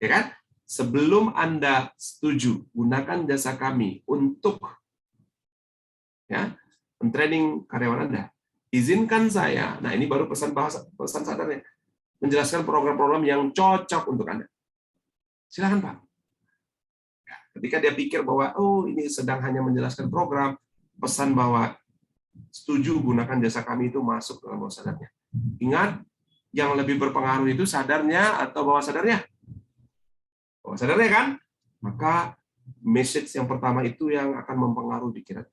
Ya kan? Sebelum Anda setuju gunakan jasa kami untuk ya, mentraining karyawan Anda, izinkan saya, nah ini baru pesan sadarnya, menjelaskan program-program yang cocok untuk Anda. Silakan Pak. Ketika dia pikir bahwa oh ini sedang hanya menjelaskan program, pesan bahwa setuju gunakan jasa kami itu masuk dalam bawah sadarnya. Ingat, yang lebih berpengaruh itu sadarnya atau bawah sadarnya? Bawah sadarnya kan? Maka message yang pertama itu yang akan mempengaruhi pikiran.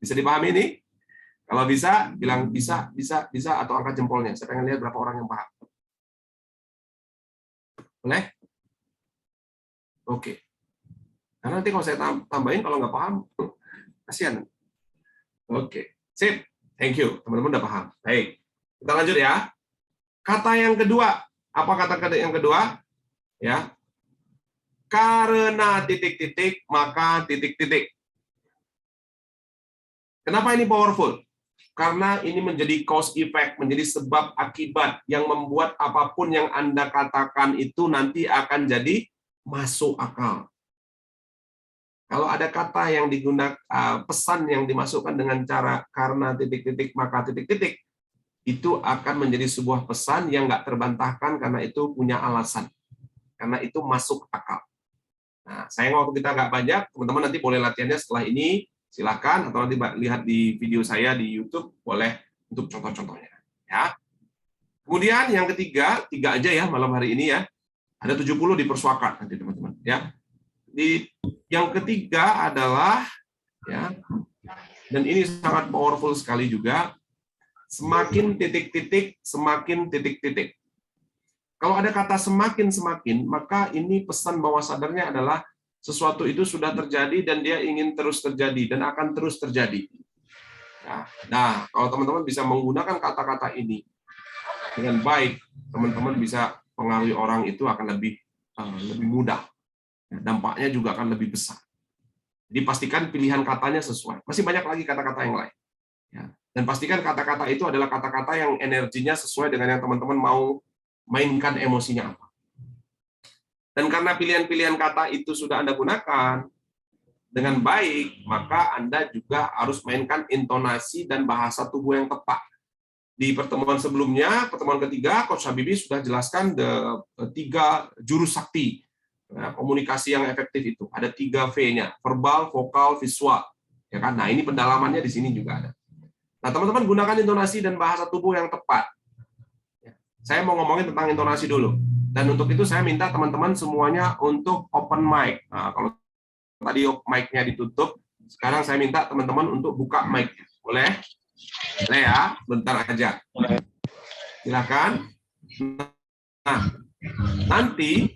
Bisa dipahami ini? Kalau bisa, bilang bisa, atau angkat jempolnya. Saya pengen lihat berapa orang yang paham. Boleh? Oke. Karena nanti kalau saya tambahin, kalau nggak paham, kasihan. Oke, sip. Thank you. Teman-teman udah paham. Baik, kita lanjut ya. Kata yang kedua. Apa kata yang kedua? Ya. Karena titik-titik, maka titik-titik. Kenapa ini powerful? Karena ini menjadi cause effect, menjadi sebab akibat yang membuat apapun yang Anda katakan itu nanti akan jadi masuk akal. Kalau ada kata yang digunakan, pesan yang dimasukkan dengan cara karena titik-titik maka titik-titik, itu akan menjadi sebuah pesan yang nggak terbantahkan karena itu punya alasan. Karena itu masuk akal. Nah, sayang waktu kita nggak banyak, teman-teman nanti boleh latihannya setelah ini, silakan, atau nanti lihat di video saya di YouTube, boleh untuk contoh-contohnya. Ya. Kemudian yang ketiga, 3 aja ya malam hari ini ya, ada 70 dipersuakan nanti teman-teman. Ya. Yang ketiga adalah ya, dan ini sangat powerful sekali juga, semakin titik-titik, semakin titik-titik. Kalau ada kata semakin, maka ini pesan bawah sadarnya adalah sesuatu itu sudah terjadi dan dia ingin terus terjadi dan akan terus terjadi. Nah, kalau teman-teman bisa menggunakan kata-kata ini dengan baik, teman-teman bisa pengaruhi orang itu akan lebih mudah. Dampaknya juga akan lebih besar. Jadi pastikan pilihan katanya sesuai. Masih banyak lagi kata-kata yang lain. Ya. Dan pastikan kata-kata itu adalah kata-kata yang energinya sesuai dengan yang teman-teman mau mainkan emosinya apa. Dan karena pilihan-pilihan kata itu sudah Anda gunakan dengan baik, maka Anda juga harus mainkan intonasi dan bahasa tubuh yang tepat. Di pertemuan sebelumnya, pertemuan ketiga, Coach Habibie sudah jelaskan 3 jurus sakti. Nah, komunikasi yang efektif itu ada 3 V-nya, verbal, vokal, visual. Ya kan? Nah, ini pendalamannya di sini juga ada. Nah, teman-teman gunakan intonasi dan bahasa tubuh yang tepat. Saya mau ngomongin tentang intonasi dulu. Dan untuk itu saya minta teman-teman semuanya untuk open mic. Nah, kalau tadi mic-nya ditutup, sekarang saya minta teman-teman untuk buka mic. Boleh? Boleh ya? Bentar aja. Silakan. Nah, nanti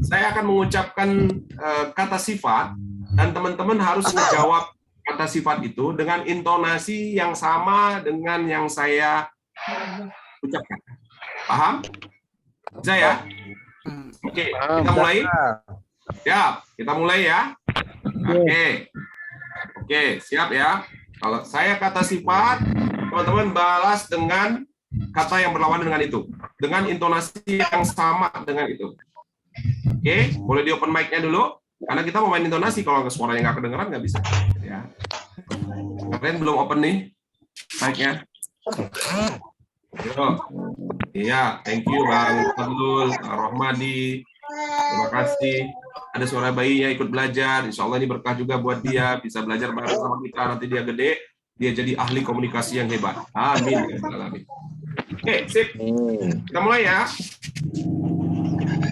saya akan mengucapkan kata sifat dan teman-teman harus menjawab kata sifat itu dengan intonasi yang sama dengan yang saya ucapkan. Paham? Bisa ya? Oke, kita mulai. Siap, kita mulai ya. Oke, siap ya. Kalau saya kata sifat, teman-teman balas dengan kata yang berlawanan dengan itu, dengan intonasi yang sama dengan itu. Oke, boleh di open mic-nya dulu, karena kita mau main intonasi. Kalau suaranya nggak kedengeran nggak bisa. Ya. Kalian belum open nih mic-nya. Iya, thank you Bang Abdul, Rohmadi. Terima kasih. Ada suara bayinya ikut belajar. Insya Allah ini berkah juga buat dia. Bisa belajar bareng sama kita. Nanti dia gede, dia jadi ahli komunikasi yang hebat. Amin. Oke, sip. Kita mulai ya.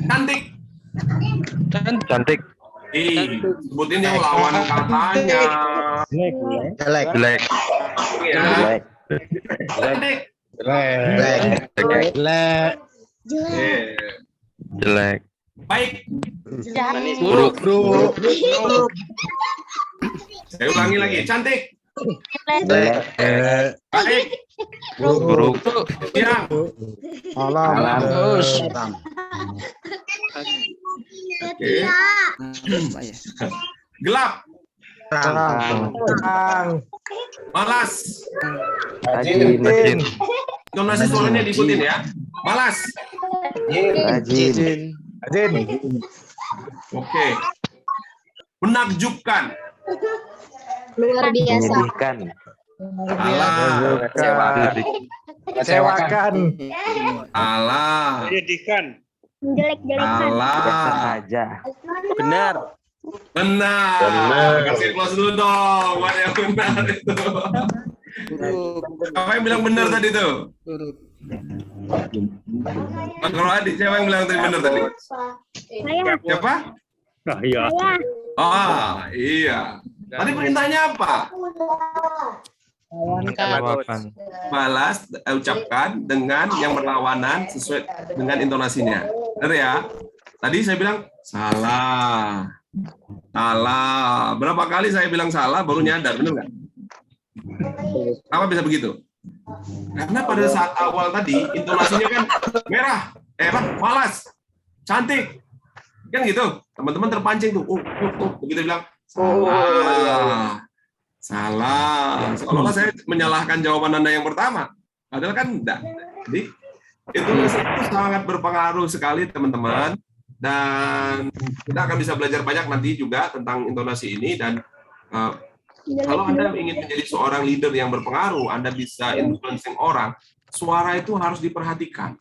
Cantik. Cantik. Sebutin yang lawan katanya. Jelek. Jelek. Ya. Cantik. Jelek. Baik. Buruk. Saya ulangi lagi. Cantik. Jelek. Baik. Buruk. Siang. Oke. Gelap. Malas. Rajin. Intonasi suaranya diikutin ya. Malas. Rajin. Oke. Menakjubkan. Luar biasa. Menyedihkan. Alah. Kecewakan. Alah. Menjelek-jelekan. Biasa Alah. aja. Benar. Benar. Kasih close dulu dong. Buat yang benar itu. Apa yang bilang benar tadi tuh? Bang Rohadi, siapa yang bilang tadi benar tadi? Saya. Siapa? Saya. Ah, iya. Tadi perintahnya apa? Lawakan. Balas, ucapkan dengan yang berlawanan sesuai dengan intonasinya. Benar ya? Tadi saya bilang salah. Salah. Berapa kali saya bilang salah baru nyadar, benar nggak? Kenapa bisa begitu? Karena pada saat awal tadi intonasinya kan merah, malas, cantik, kan gitu. Teman-teman terpancing tuh, begitu bilang salah. Seolah-olah saya menyalahkan jawaban Anda yang pertama, padahal kan enggak. Jadi intonasi itu sangat berpengaruh sekali, teman-teman. Dan kita akan bisa belajar banyak nanti juga tentang intonasi ini. Dan kalau Anda ingin menjadi seorang leader yang berpengaruh, Anda bisa influencing orang, suara itu harus diperhatikan.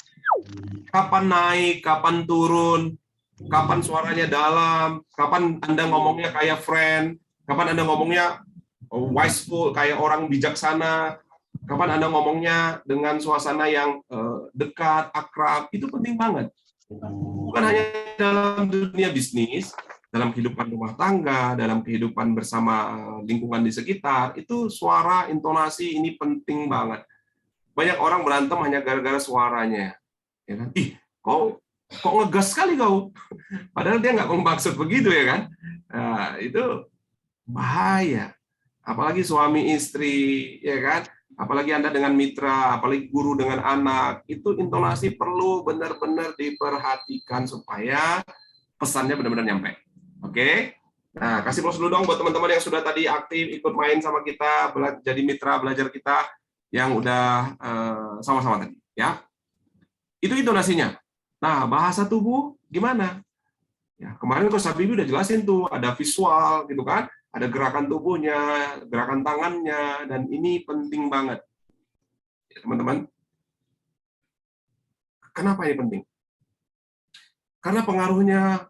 Kapan naik, kapan turun, kapan suaranya dalam, kapan Anda ngomongnya kayak friend, kapan Anda ngomongnya wiseful, kayak orang bijaksana, kapan Anda ngomongnya dengan suasana yang dekat, akrab, itu penting banget. Bukan hanya dalam dunia bisnis, dalam kehidupan rumah tangga, dalam kehidupan bersama lingkungan di sekitar, itu suara, intonasi ini penting banget. Banyak orang berantem hanya gara-gara suaranya. Ya kan? Ih, kok ngegas sekali kau. Padahal dia nggak bermaksud begitu, ya kan? Nah, itu bahaya. Apalagi suami istri, ya kan? Apalagi Anda dengan mitra, apalagi guru dengan anak, itu intonasi perlu benar-benar diperhatikan supaya pesannya benar-benar nyampe. Oke? Nah, kasih plus dulu dong buat teman-teman yang sudah tadi aktif ikut main sama kita, jadi mitra belajar kita yang udah sama-sama tadi, ya. Itu intonasinya. Nah, bahasa tubuh gimana? Ya, kemarin Coach Habibi udah jelasin tuh, ada visual gitu kan, ada gerakan tubuhnya, gerakan tangannya, dan ini penting banget. Ya, teman-teman. Kenapa ini penting? Karena pengaruhnya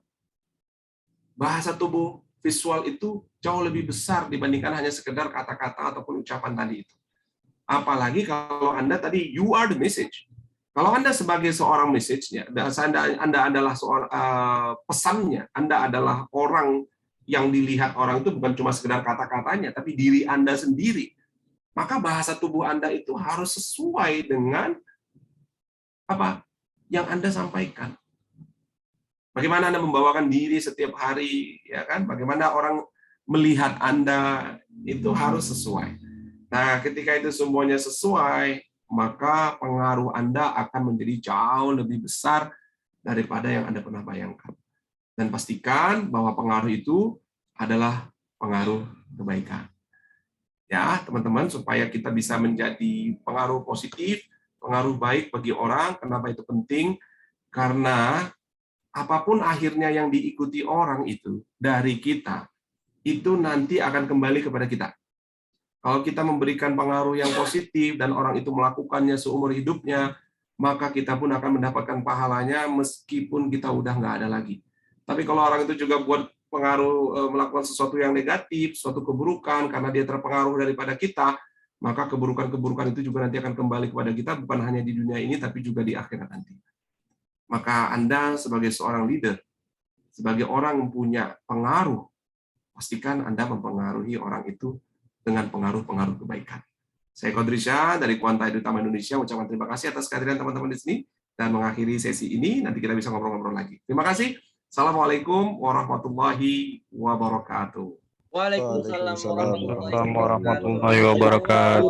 bahasa tubuh visual itu jauh lebih besar dibandingkan hanya sekedar kata-kata ataupun ucapan tadi itu. Apalagi kalau Anda tadi, you are the message. Kalau Anda sebagai seorang message-nya, Anda adalah seorang pesannya, Anda adalah orang yang dilihat orang itu bukan cuma sekedar kata-katanya, tapi diri Anda sendiri. Maka bahasa tubuh Anda itu harus sesuai dengan apa yang Anda sampaikan. Bagaimana Anda membawakan diri setiap hari, ya kan? Bagaimana orang melihat Anda, itu harus sesuai. Nah, ketika itu semuanya sesuai, maka pengaruh Anda akan menjadi jauh lebih besar daripada yang Anda pernah bayangkan. Dan pastikan bahwa pengaruh itu adalah pengaruh kebaikan. Ya, teman-teman, supaya kita bisa menjadi pengaruh positif, pengaruh baik bagi orang. Kenapa itu penting? Karena apapun akhirnya yang diikuti orang itu dari kita, itu nanti akan kembali kepada kita. Kalau kita memberikan pengaruh yang positif dan orang itu melakukannya seumur hidupnya, maka kita pun akan mendapatkan pahalanya meskipun kita udah nggak ada lagi. Tapi kalau orang itu juga buat pengaruh melakukan sesuatu yang negatif, suatu keburukan karena dia terpengaruh daripada kita, maka keburukan-keburukan itu juga nanti akan kembali kepada kita bukan hanya di dunia ini tapi juga di akhirat nanti. Maka Anda sebagai seorang leader, sebagai orang yang punya pengaruh, pastikan Anda mempengaruhi orang itu dengan pengaruh-pengaruh kebaikan. Saya Kodrisha dari Quanta Edutama Indonesia ucapkan terima kasih atas kehadiran teman-teman di sini dan mengakhiri sesi ini. Nanti kita bisa ngobrol-ngobrol lagi. Terima kasih. Assalamualaikum warahmatullahi wabarakatuh. Waalaikumsalam warahmatullahi wabarakatuh.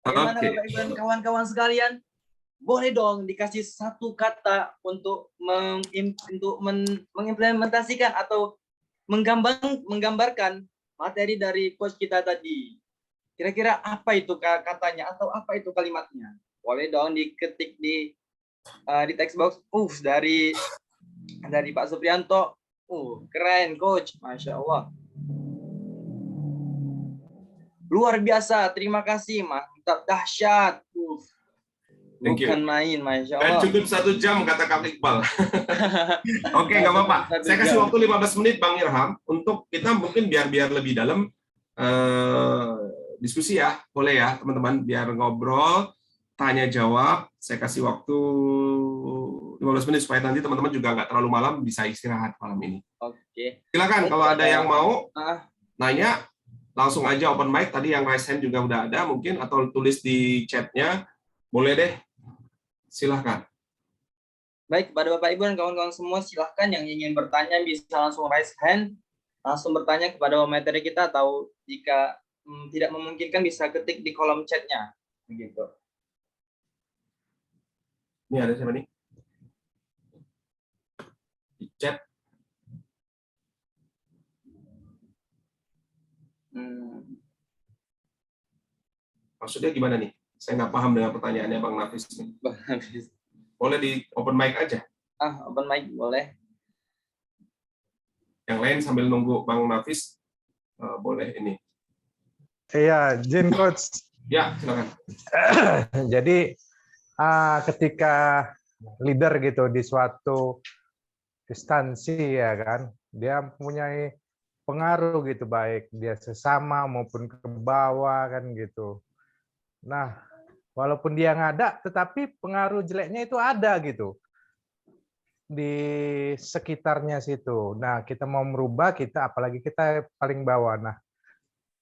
Bagaimana Oke. Bapak Ibu dan kawan-kawan sekalian? Boleh dong dikasih satu kata untuk mengimplementasikan atau menggambarkan materi dari coach kita tadi. Kira-kira apa itu katanya atau apa itu kalimatnya? Boleh dong diketik di text box. Dari Pak Suprianto. Keren coach, Masya Allah. Luar biasa, terima kasih, mantap, dahsyat. Thank you. Bukan main, Masya Dan Allah. cukup 1 jam, kata Kang Iqbal. Oke, nggak apa-apa. Saya kasih waktu 15 menit, Bang Irham, untuk kita mungkin biar lebih dalam diskusi ya. Boleh ya, teman-teman, biar ngobrol, tanya jawab. Saya kasih waktu 15 menit supaya nanti teman-teman juga nggak terlalu malam, bisa istirahat malam ini. Oke. Silakan, kalau ada yang mau nanya, langsung aja open mic. Tadi yang raise hand juga udah ada mungkin, atau tulis di chatnya. Boleh deh. Silahkan. Baik, kepada Bapak Ibu dan kawan-kawan semua, silahkan yang ingin bertanya bisa langsung raise hand, langsung bertanya kepada materi kita, atau jika tidak memungkinkan bisa ketik di kolom chatnya. Begitu. Ini ada siapa nih? Di chat. Maksudnya gimana nih? Saya nggak paham dengan pertanyaannya Bang Nafis. Bang Hafiz. Boleh di open mic aja. Open mic boleh. Yang lain sambil nunggu Bang Nafis, boleh ini. Iya, Jin Coach. Ya, silakan. Jadi ketika leader gitu di suatu instansi ya kan, dia mempunyai pengaruh gitu, baik dia sesama maupun ke bawah kan gitu. Nah, walaupun dia nggak ada, tetapi pengaruh jeleknya itu ada gitu di sekitarnya situ. Nah, kita mau merubah, kita apalagi kita paling bawah. Nah,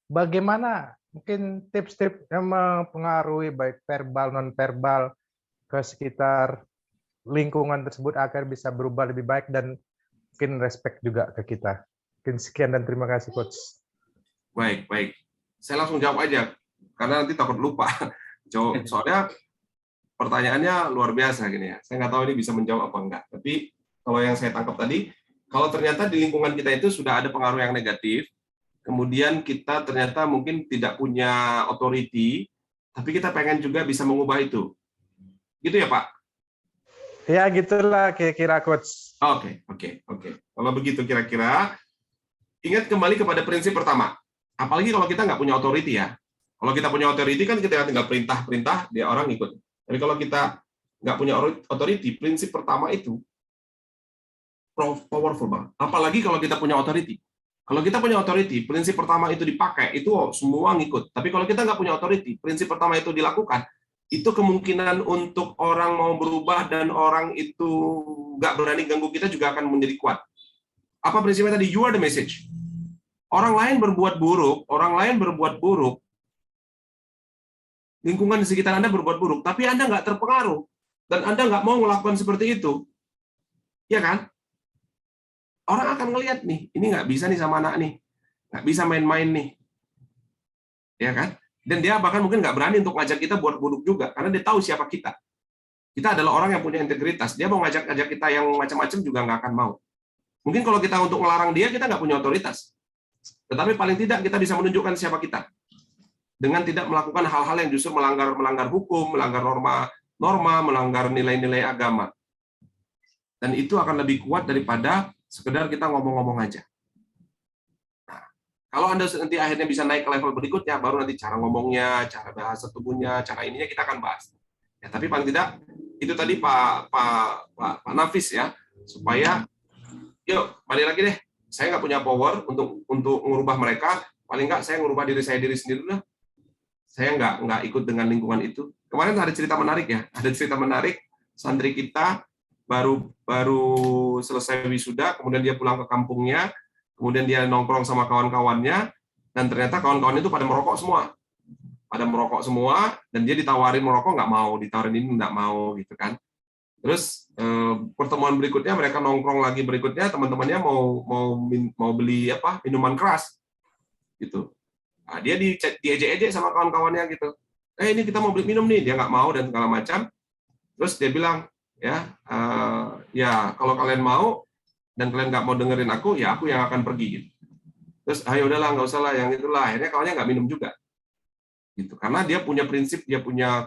bagaimana mungkin tips-tips yang mempengaruhi baik verbal non verbal ke sekitar lingkungan tersebut agar bisa berubah lebih baik dan mungkin respect juga ke kita. Mungkin sekian dan terima kasih Coach. Baik, baik. Saya langsung jawab aja karena nanti takut lupa. Soalnya pertanyaannya luar biasa gini ya. Saya nggak tahu ini bisa menjawab apa enggak. Tapi kalau yang saya tangkap tadi, kalau ternyata di lingkungan kita itu sudah ada pengaruh yang negatif, kemudian kita ternyata mungkin tidak punya authority, tapi kita pengen juga bisa mengubah itu. Gitu ya, Pak? Ya, gitulah kira-kira Coach. Oke. Kalau begitu kira-kira, ingat kembali kepada prinsip pertama. Apalagi kalau kita nggak punya authority ya. Kalau kita punya authority kan kita tinggal perintah-perintah, dia orang ikut. Tapi kalau kita nggak punya authority, prinsip pertama itu powerful banget. Apalagi kalau kita punya authority. Kalau kita punya authority, prinsip pertama itu dipakai, itu semua ngikut. Tapi kalau kita nggak punya authority, prinsip pertama itu dilakukan, itu kemungkinan untuk orang mau berubah dan orang itu nggak berani ganggu kita juga akan menjadi kuat. Apa prinsipnya tadi? You are the message. Orang lain berbuat buruk, lingkungan di sekitar Anda berbuat buruk, tapi Anda nggak terpengaruh, dan Anda nggak mau melakukan seperti itu. Ya kan? Orang akan ngelihat nih, ini nggak bisa nih sama anak nih, nggak bisa main-main nih. Ya kan? Dan dia bahkan mungkin nggak berani untuk ngajak kita buat buruk juga, karena dia tahu siapa kita. Kita adalah orang yang punya integritas. Dia mau ngajak kita yang macam-macam juga nggak akan mau. Mungkin kalau kita untuk melarang dia, kita nggak punya otoritas. Tetapi paling tidak kita bisa menunjukkan siapa kita. Dengan tidak melakukan hal-hal yang justru melanggar hukum, melanggar norma, melanggar nilai-nilai agama. Dan itu akan lebih kuat daripada sekedar kita ngomong-ngomong aja. Nah, kalau Anda nanti akhirnya bisa naik ke level berikutnya, baru nanti cara ngomongnya, cara bahasa tubuhnya, cara ininya kita akan bahas. Ya, tapi paling tidak itu tadi Pak Nafis ya, supaya yuk balik lagi deh. Saya nggak punya power untuk mengubah mereka. Paling nggak saya ngubah diri sendiri lah. Saya nggak ikut dengan lingkungan itu. Kemarin ada cerita menarik ya. Ada cerita menarik. Santri kita baru selesai wisuda, kemudian dia pulang ke kampungnya, kemudian dia nongkrong sama kawan-kawannya, dan ternyata kawan-kawan itu pada merokok semua, dan dia ditawarin merokok nggak mau, ditawarin ini nggak mau gitu kan. Terus pertemuan berikutnya mereka nongkrong lagi berikutnya, teman-temannya mau beli minuman keras gitu. Nah, dia diejek-ejek sama kawan-kawannya gitu. Ini kita mau beli minum nih, dia nggak mau dan segala macam. Terus dia bilang, ya kalau kalian mau dan kalian nggak mau dengerin aku, ya aku yang akan pergi. Gitu. Terus ayo udahlah nggak usah lah yang itulah. Akhirnya kawannya nggak minum juga. Gitu. Karena dia punya prinsip, dia punya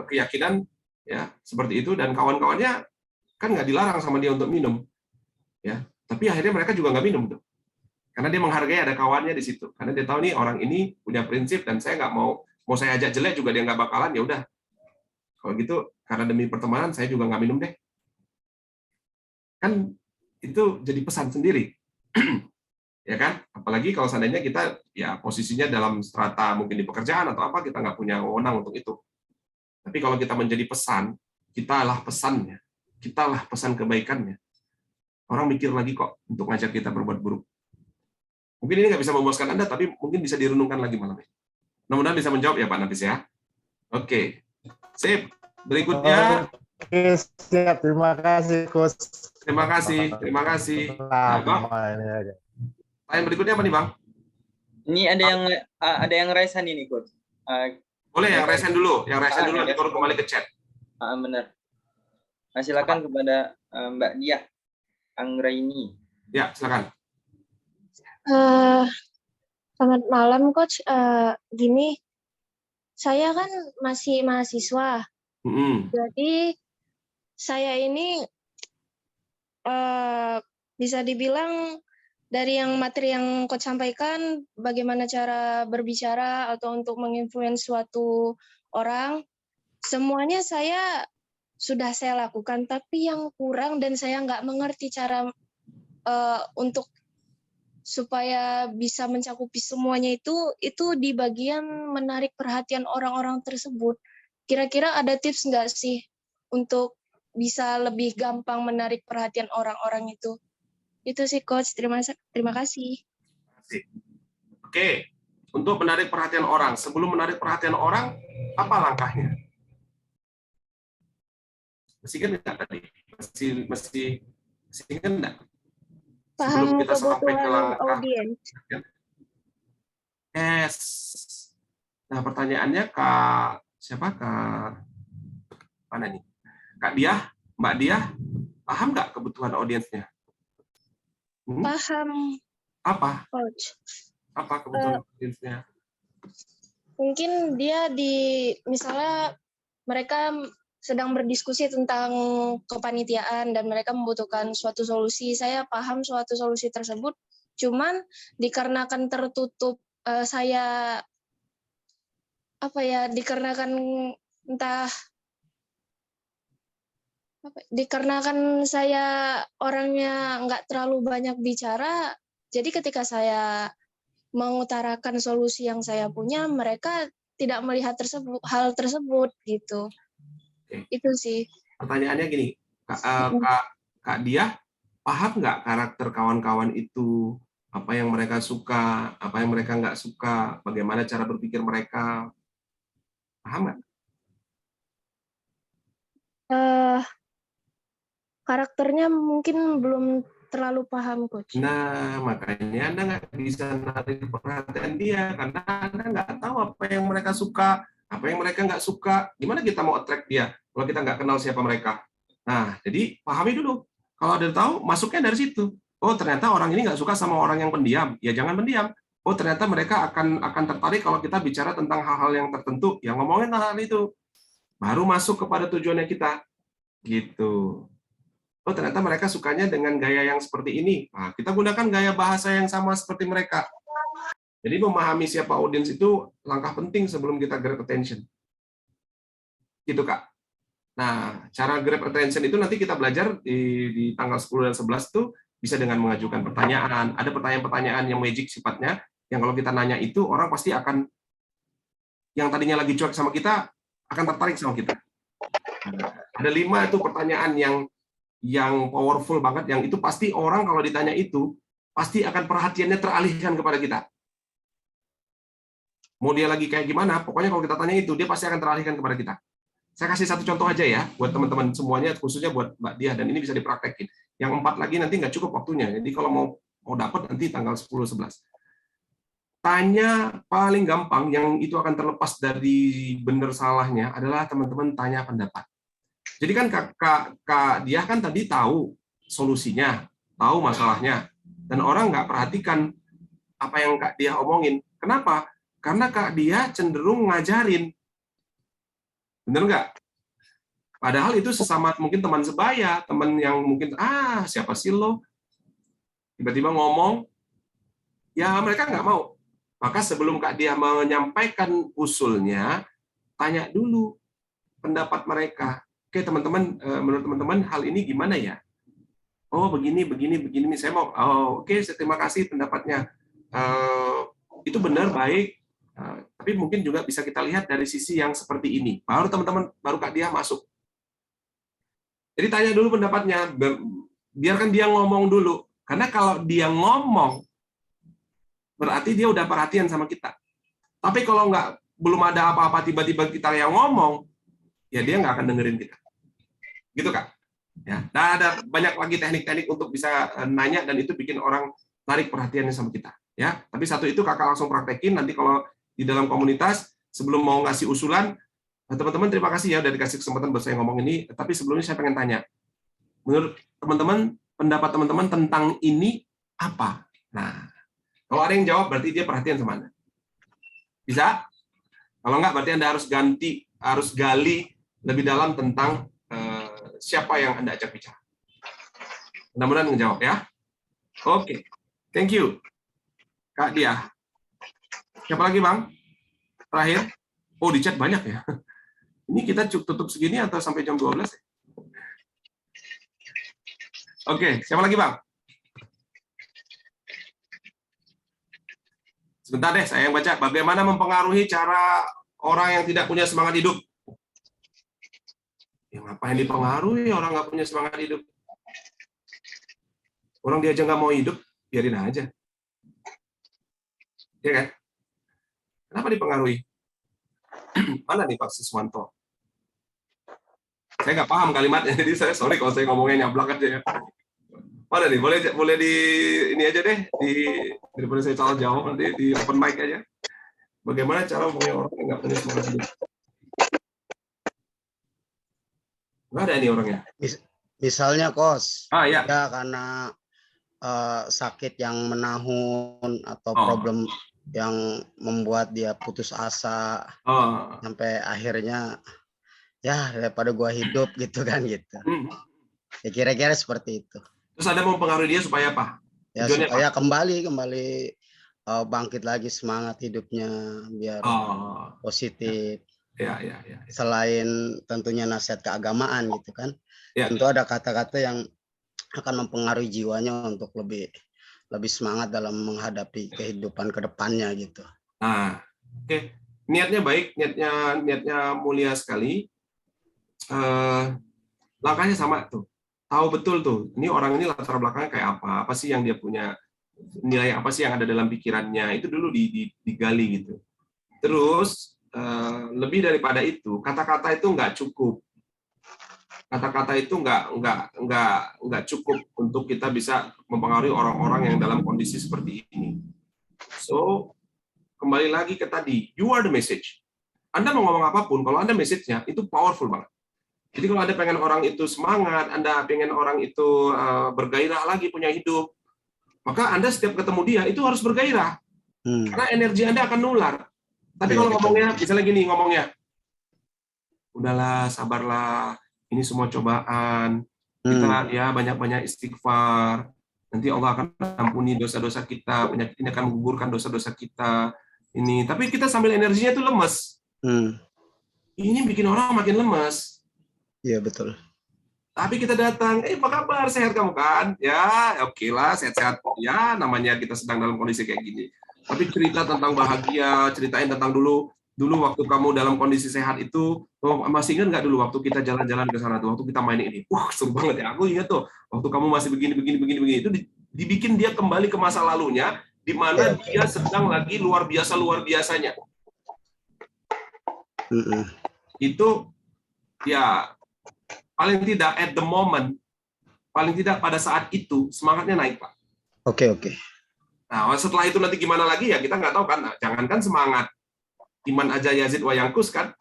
keyakinan ya seperti itu, dan kawan-kawannya kan nggak dilarang sama dia untuk minum. Ya, tapi akhirnya mereka juga nggak minum tuh. Karena dia menghargai ada kawannya di situ. Karena dia tahu nih orang ini punya prinsip dan saya nggak mau saya ajak jelek juga dia nggak bakalan, ya udah. Kalau gitu karena demi pertemanan saya juga nggak minum deh. Kan itu jadi pesan sendiri. Ya kan? Apalagi kalau seandainya kita ya posisinya dalam strata mungkin di pekerjaan atau apa, kita nggak punya wewenang untuk itu. Tapi kalau kita menjadi pesan, kitalah pesannya, kitalah pesan kebaikannya. Orang mikir lagi kok untuk ngajak kita berbuat buruk. Mungkin ini nggak bisa memuaskan Anda, tapi mungkin bisa direnungkan lagi malam ini. Mudah-mudahan bisa menjawab ya Pak Nafis ya. Oke, sip. Berikutnya, Oke, siap. Terima kasih, Coach. terima kasih. Nah, Bang, Lama ini aja. pertanyaan berikutnya apa nih, Bang? Ini ada yang raise hand ini, Coach. Boleh yang resen dulu, nanti baru kembali ke chat. Benar. Silakan kepada Mbak Diah Anggraini. Ya, silakan. Selamat malam, Coach. Gini, saya kan masih mahasiswa. Jadi saya ini bisa dibilang dari yang materi yang Coach sampaikan, bagaimana cara berbicara atau untuk menginfluence suatu orang, semuanya sudah saya lakukan, tapi yang kurang dan saya nggak mengerti cara untuk supaya bisa mencakupi semuanya itu di bagian menarik perhatian orang-orang tersebut. Kira-kira ada tips nggak sih untuk bisa lebih gampang menarik perhatian orang-orang itu? Itu sih, Coach. Terima kasih. Oke, untuk menarik perhatian orang. Sebelum menarik perhatian orang, apa langkahnya? Masih ingat nggak tadi? Masih ingat nggak? Sebelum Paham kita sampai ke kebutuhan langkah. audiens. Yes. Nah, pertanyaannya Kak siapa? Kak mana nih? Kak Diah, Mbak Diah, paham nggak kebutuhan audiensnya? Paham, Apa? Coach. Apa kebutuhan audiensnya? Mungkin dia misalnya mereka sedang berdiskusi tentang kepanitiaan dan mereka membutuhkan suatu solusi. Saya paham suatu solusi tersebut, cuman dikarenakan tertutup dikarenakan saya orangnya nggak terlalu banyak bicara, jadi ketika saya mengutarakan solusi yang saya punya, mereka tidak melihat hal tersebut gitu. Oke. Itu sih. Pertanyaannya gini, Kak Diah, paham nggak karakter kawan-kawan itu, apa yang mereka suka, apa yang mereka nggak suka, bagaimana cara berpikir mereka, paham nggak? Karakternya mungkin belum terlalu paham, Coach. Nah, makanya Anda nggak bisa narik perhatian dia, karena Anda nggak tahu apa yang mereka suka, apa yang mereka nggak suka. Gimana kita mau attract dia kalau kita nggak kenal siapa mereka? Nah, jadi pahami dulu. Kalau ada tahu, masuknya dari situ. Oh, ternyata orang ini nggak suka sama orang yang pendiam. Ya jangan pendiam. Oh, ternyata mereka akan tertarik kalau kita bicara tentang hal-hal yang tertentu. Yang ngomongin hal itu. Baru masuk kepada tujuannya kita. Gitu. Oh, ternyata mereka sukanya dengan gaya yang seperti ini. Nah, kita gunakan gaya bahasa yang sama seperti mereka. Jadi memahami siapa audiens itu langkah penting sebelum kita grab attention. Gitu, Kak. Nah, cara grab attention itu nanti kita belajar di tanggal 10 dan 11 itu bisa dengan mengajukan pertanyaan. Ada pertanyaan-pertanyaan yang magic sifatnya, yang kalau kita nanya itu, orang pasti akan, yang tadinya lagi cuek sama kita, akan tertarik sama kita. Ada 5 itu pertanyaan yang powerful banget, yang itu pasti orang kalau ditanya itu, pasti akan perhatiannya teralihkan kepada kita. Mau dia lagi kayak gimana, pokoknya kalau kita tanya itu, dia pasti akan teralihkan kepada kita. Saya kasih satu contoh aja ya, buat teman-teman semuanya, khususnya buat Mbak Diah, dan ini bisa dipraktekin. Yang 4 lagi nanti nggak cukup waktunya, jadi kalau mau dapat nanti tanggal 10-11. Tanya paling gampang, yang itu akan terlepas dari benar salahnya, adalah teman-teman tanya pendapat. Jadi kan Kak Diah kan tadi tahu solusinya, tahu masalahnya, dan orang nggak perhatikan apa yang Kak Diah omongin. Kenapa? Karena Kak Diah cenderung ngajarin. Bener nggak? Padahal itu sesama mungkin teman sebaya, teman yang mungkin, siapa sih lo? Tiba-tiba ngomong, ya mereka nggak mau. Maka sebelum Kak Diah menyampaikan usulnya, tanya dulu pendapat mereka. Oke teman-teman, menurut teman-teman hal ini gimana ya? Oh begini. Saya mau, oke, terima kasih pendapatnya. Itu benar, baik. Tapi mungkin juga bisa kita lihat dari sisi yang seperti ini. Baru Kak Diah masuk. Jadi tanya dulu pendapatnya, biarkan dia ngomong dulu. Karena kalau dia ngomong, berarti dia udah perhatian sama kita. Tapi kalau belum ada apa-apa, tiba-tiba kita yang ngomong, ya dia nggak akan dengerin kita. Gitu Kak. Ya, nah, ada banyak lagi teknik-teknik untuk bisa nanya dan itu bikin orang tarik perhatiannya sama kita. Ya, tapi satu itu Kakak langsung praktekin. Nanti kalau di dalam komunitas sebelum mau ngasih usulan, teman-teman terima kasih ya udah dikasih kesempatan buat saya ngomong ini. Tapi sebelumnya saya pengen tanya, menurut teman-teman, pendapat teman-teman tentang ini apa? Nah, kalau ada yang jawab berarti dia perhatian sama Anda. Bisa? Kalau enggak berarti Anda harus gali lebih dalam tentang siapa yang Anda ajak bicara. Mudah-mudahan menjawab ya. Oke. Thank you. Kak Dia. Siapa lagi, Bang? Terakhir. Oh, di chat banyak ya. Ini kita tutup segini atau sampai jam 12? Oke, siapa lagi, Bang? Sebentar deh, saya yang baca. Bagaimana mempengaruhi cara orang yang tidak punya semangat hidup? Ya, ngapain dipengaruhi orang nggak punya semangat hidup? Orang dia aja nggak mau hidup, biarin aja. Ya kan? Kenapa dipengaruhi? Mana nih Pak Siswanto? Saya nggak paham kalimatnya, jadi saya sorry kalau saya ngomongnya nyablak aja ya. Mana nih? Boleh di ini aja deh, daripada saya salah jawab nanti di open mic aja. Bagaimana cara mempengaruhi orang yang nggak punya semangat hidup? Nggak ada nih orangnya. Misalnya Kos, Ya. ya karena sakit yang menahun atau problem yang membuat dia putus asa sampai akhirnya ya daripada gua hidup gitu kan gitu. Ya kira-kira seperti itu. Terus Anda mau mempengaruhi dia supaya apa? Ya Tujuannya supaya apa? kembali bangkit lagi semangat hidupnya biar positif. Ya. Selain tentunya nasihat keagamaan gitu kan, tentu ada kata-kata yang akan mempengaruhi jiwanya untuk lebih semangat dalam menghadapi kehidupan kedepannya gitu. Nah, oke. Niatnya baik, niatnya mulia sekali. Langkahnya sama tuh. Tahu betul tuh, ini orang ini latar belakangnya kayak apa sih yang dia punya, nilai apa sih yang ada dalam pikirannya, itu dulu digali gitu. Terus lebih daripada itu, kata-kata itu nggak cukup. Kata-kata itu nggak cukup untuk kita bisa mempengaruhi orang-orang yang dalam kondisi seperti ini. So, kembali lagi ke tadi, you are the message. Anda mau ngomong apapun, kalau Anda message-nya, itu powerful banget. Jadi kalau Anda pengen orang itu semangat, Anda pengen orang itu bergairah lagi, punya hidup, maka Anda setiap ketemu dia, itu harus bergairah. Karena energi Anda akan nular. Tapi kalau ngomongnya, misalnya gini ngomongnya, udahlah, sabarlah, ini semua cobaan, kita ya banyak-banyak istighfar, nanti Allah akan ampuni dosa-dosa kita, penyakit ini akan menggugurkan dosa-dosa kita, ini. Tapi kita sambil energinya itu lemes. Ini bikin orang makin lemes. Iya betul. Tapi kita datang, apa kabar, sehat kamu kan? Ya, oke lah, sehat-sehat. Ya, namanya kita sedang dalam kondisi kayak gini. Tapi cerita tentang bahagia, ceritain tentang dulu waktu kamu dalam kondisi sehat itu, masih ingat nggak dulu waktu kita jalan-jalan ke sana tuh, waktu kita main ini, seru banget ya. Aku ingat tuh, waktu kamu masih begini, itu dibikin dia kembali ke masa lalunya, di mana dia sedang lagi luar biasanya. Itu ya paling tidak at the moment, paling tidak pada saat itu semangatnya naik Pak. Oke. Nah setelah itu nanti gimana lagi ya kita nggak tahu kan. Nah, jangankan semangat, iman aja yazid wa yangkus kan.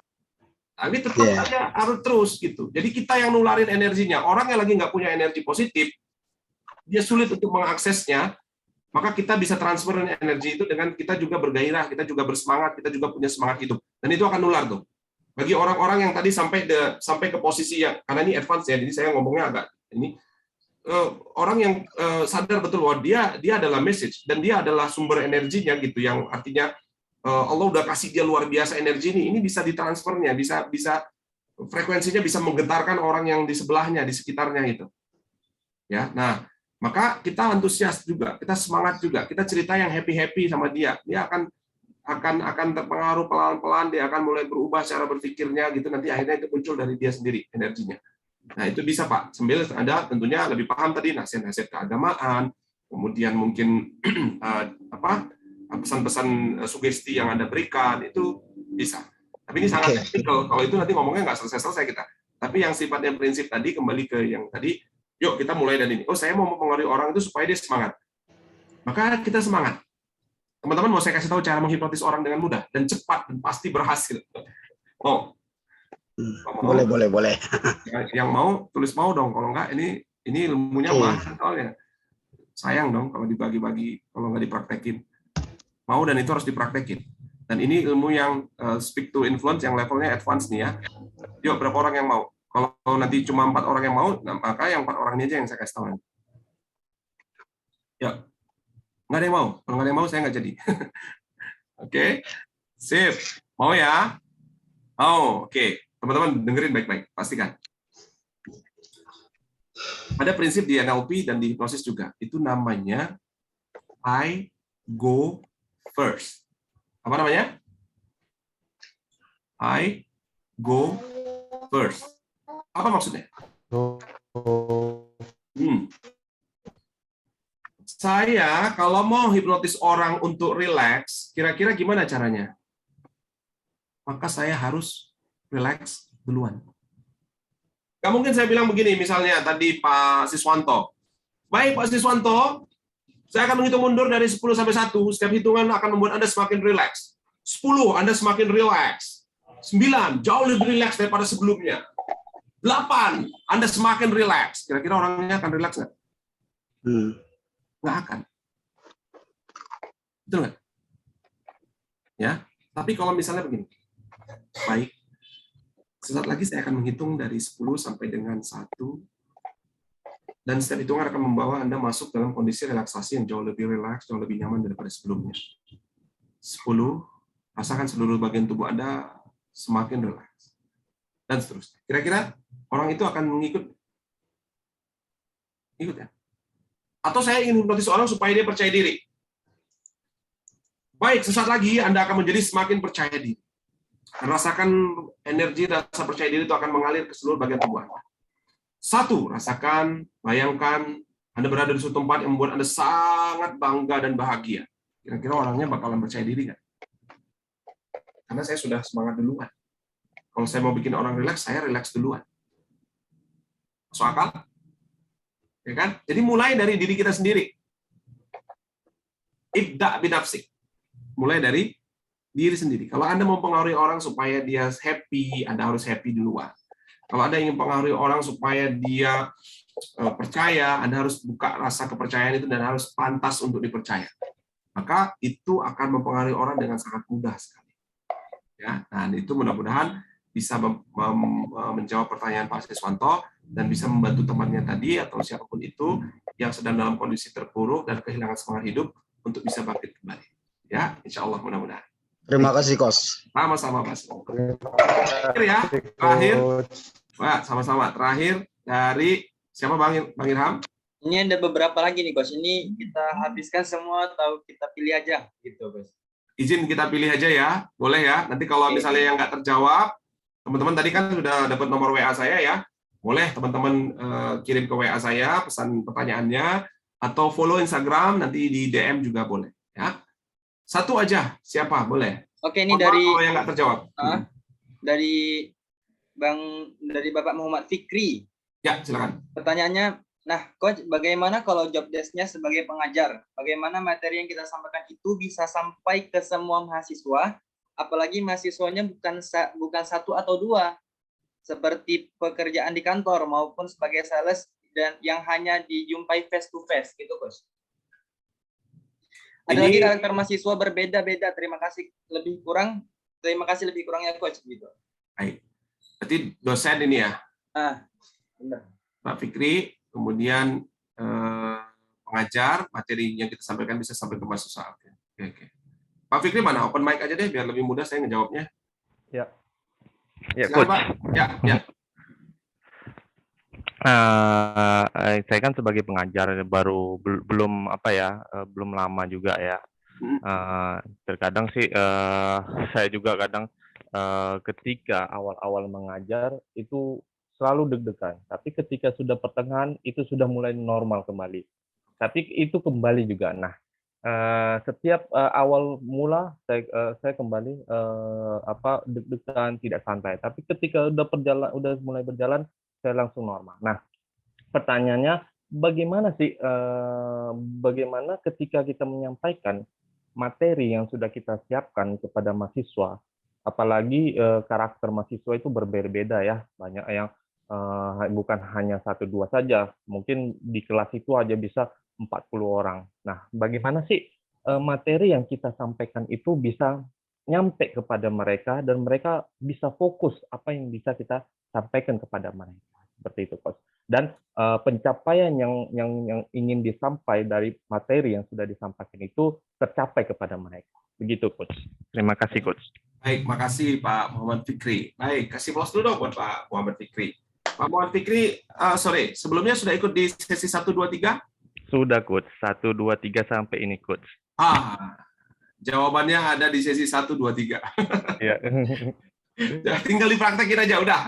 Tapi tetap aja harus terus gitu. Jadi kita yang nularin energinya. Orang yang lagi nggak punya energi positif, dia sulit untuk mengaksesnya. Maka kita bisa transfer energi itu dengan kita juga bergairah, kita juga bersemangat, kita juga punya semangat hidup. Dan itu akan nular tuh. Bagi orang-orang yang tadi sampai ke posisi yang, karena ini advance ya, jadi saya ngomongnya agak ini, orang yang sadar betul bahwa dia adalah message dan dia adalah sumber energinya gitu, yang artinya Allah udah kasih dia luar biasa energi ini bisa ditransfernya, bisa frekuensinya bisa menggetarkan orang yang di sebelahnya, di sekitarnya gitu. Ya, nah maka kita antusias juga, kita semangat juga, kita cerita yang happy sama dia akan terpengaruh pelan-pelan, dia akan mulai berubah cara berpikirnya gitu, nanti akhirnya itu muncul dari dia sendiri energinya. Nah itu bisa Pak, sambil Anda tentunya lebih paham tadi nasihat-nasihat keagamaan, kemudian mungkin pesan-pesan sugesti yang Anda berikan itu bisa. Tapi ini sangat teknikal. Kalau itu nanti ngomongnya nggak selesai-selesai kita. Tapi yang sifatnya prinsip tadi, kembali ke yang tadi, yuk kita mulai dari ini. Oh, saya mau mempengaruhi orang itu supaya dia semangat. Maka kita semangat. Teman-teman mau saya kasih tahu cara menghipnotis orang dengan mudah dan cepat dan pasti berhasil. Oh, boleh. Yang mau tulis mau dong. Kalau enggak ini ilmunya mahal soalnya. Sayang dong kalau dibagi-bagi, kalau nggak dipraktekin. Mau dan itu harus dipraktekin. Dan ini ilmu yang speak to influence yang levelnya advance nih ya. Yuk, berapa orang yang mau? Kalau nanti cuma 4 orang yang mau, maka yang 4 orang ini aja yang saya kasih tahu. Yuk. Nggak ada yang mau. Kalau nggak ada yang mau, saya nggak jadi. Oke. Sip. Mau ya? Oh, oke. Teman-teman dengerin baik-baik. Pastikan. Ada prinsip di NLP dan di hipnosis juga. Itu namanya I go first. Apa namanya? I go first. Apa maksudnya? Saya kalau mau hipnotis orang untuk relax, kira-kira gimana caranya? Maka saya harus relax duluan. Gak mungkin saya bilang begini, misalnya tadi Pak Siswanto. Baik Pak Siswanto, saya akan menghitung mundur dari 10 sampai 1. Setiap hitungan akan membuat Anda semakin rileks. 10, Anda semakin rileks. 9, jauh lebih rileks daripada sebelumnya. 8, Anda semakin rileks. Kira-kira orangnya akan rileks nggak? Nggak akan. Betul nggak? Ya. Tapi kalau misalnya begini. Baik. Sesaat lagi saya akan menghitung dari 10 sampai dengan 1. Dan setiap hitungan akan membawa Anda masuk dalam kondisi relaksasi yang jauh lebih rileks, jauh lebih nyaman daripada sebelumnya. 10, rasakan seluruh bagian tubuh Anda semakin rileks. Dan seterusnya. Kira-kira orang itu akan mengikut? Ikut ya? Atau saya ingin hipnotis orang supaya dia percaya diri. Baik, sesaat lagi Anda akan menjadi semakin percaya diri. Rasakan energi, rasa percaya diri itu akan mengalir ke seluruh bagian tubuh Anda. 1, rasakan, bayangkan Anda berada di suatu tempat yang membuat Anda sangat bangga dan bahagia. Kira-kira orangnya bakalan percaya diri nggak? Karena saya sudah semangat duluan. Kalau saya mau bikin orang rileks, saya rileks duluan. Masuk akal? Ya kan? Jadi mulai dari diri kita sendiri. Ibda' binafsik. Mulai dari diri sendiri. Kalau Anda mau mempengaruhi orang supaya dia happy, Anda harus happy duluan. Kalau Anda ingin mempengaruhi orang supaya dia percaya, Anda harus buka rasa kepercayaan itu dan harus pantas untuk dipercaya. Maka itu akan mempengaruhi orang dengan sangat mudah sekali. Ya, dan itu mudah-mudahan bisa menjawab pertanyaan Pak Siswanto dan bisa membantu temannya tadi atau siapapun itu yang sedang dalam kondisi terpuruk dan kehilangan semangat hidup untuk bisa bangkit kembali. Ya, insya Allah mudah-mudahan. Terima kasih, Kos. Sama-sama, Mas. Terakhir ya, terakhir. Wah, sama-sama. Terakhir dari siapa Bang Irham? Ini ada beberapa lagi nih, Coach. Ini kita habiskan semua atau kita pilih aja gitu, Coach. Izin kita pilih aja ya. Boleh ya. Nanti kalau misalnya yang nggak terjawab, teman-teman tadi kan sudah dapat nomor WA saya ya. Boleh teman-teman kirim ke WA saya pesan pertanyaannya atau follow Instagram, nanti di DM juga boleh ya. Satu aja, siapa? Boleh. Oke, ini dari yang nggak terjawab. Dari Bapak Muhammad Fikri. Ya, silakan. Pertanyaannya, nah, Coach, bagaimana kalau job desk-nya sebagai pengajar? Bagaimana materi yang kita sampaikan itu bisa sampai ke semua mahasiswa, apalagi mahasiswanya bukan 1 atau 2, seperti pekerjaan di kantor maupun sebagai sales dan yang hanya dijumpai face to face, gitu, Coach. Ada lagi karakter mahasiswa berbeda-beda. Terima kasih lebih kurangnya, Coach, gitu. Baik. Berarti dosen ini ya? Benar. Pak Fikri, kemudian pengajar, materi yang kita sampaikan bisa sampai ke mahasiswa. Oke. Pak Fikri mana? Open mic aja deh, biar lebih mudah saya ngejawabnya. Ya, Coach. Pak. Ya. Saya kan sebagai pengajar baru belum lama juga ya. Terkadang sih saya juga kadang ketika awal-awal mengajar itu selalu deg-degan. Tapi ketika sudah pertengahan itu sudah mulai normal kembali. Tapi itu kembali juga. Nah, setiap awal mula saya kembali deg-degan, tidak santai. Tapi ketika udah mulai berjalan, saya langsung normal. Nah, pertanyaannya, bagaimana ketika kita menyampaikan materi yang sudah kita siapkan kepada mahasiswa, apalagi karakter mahasiswa itu berbeda-beda ya, banyak yang bukan hanya 1-2 saja, mungkin di kelas itu aja bisa 40 orang. Nah, bagaimana sih materi yang kita sampaikan itu bisa nyampe kepada mereka dan mereka bisa fokus apa yang bisa kita sampaikan kepada mereka. Seperti itu, Coach. Dan pencapaian yang ingin disampaikan dari materi yang sudah disampaikan itu tercapai kepada mereka. Begitu, Coach. Terima kasih, Coach. Baik, makasih Pak Muhammad Fikri. Baik, kasih plus dulu dong buat Pak Muhammad Fikri. Pak Muhammad Fikri, sebelumnya sudah ikut di sesi 1, 2, 3? Sudah, Coach. 1, 2, 3 sampai ini, Coach. Jawabannya ada di sesi 1, 2, 3. Iya. Tinggal dipraktekin aja, udah.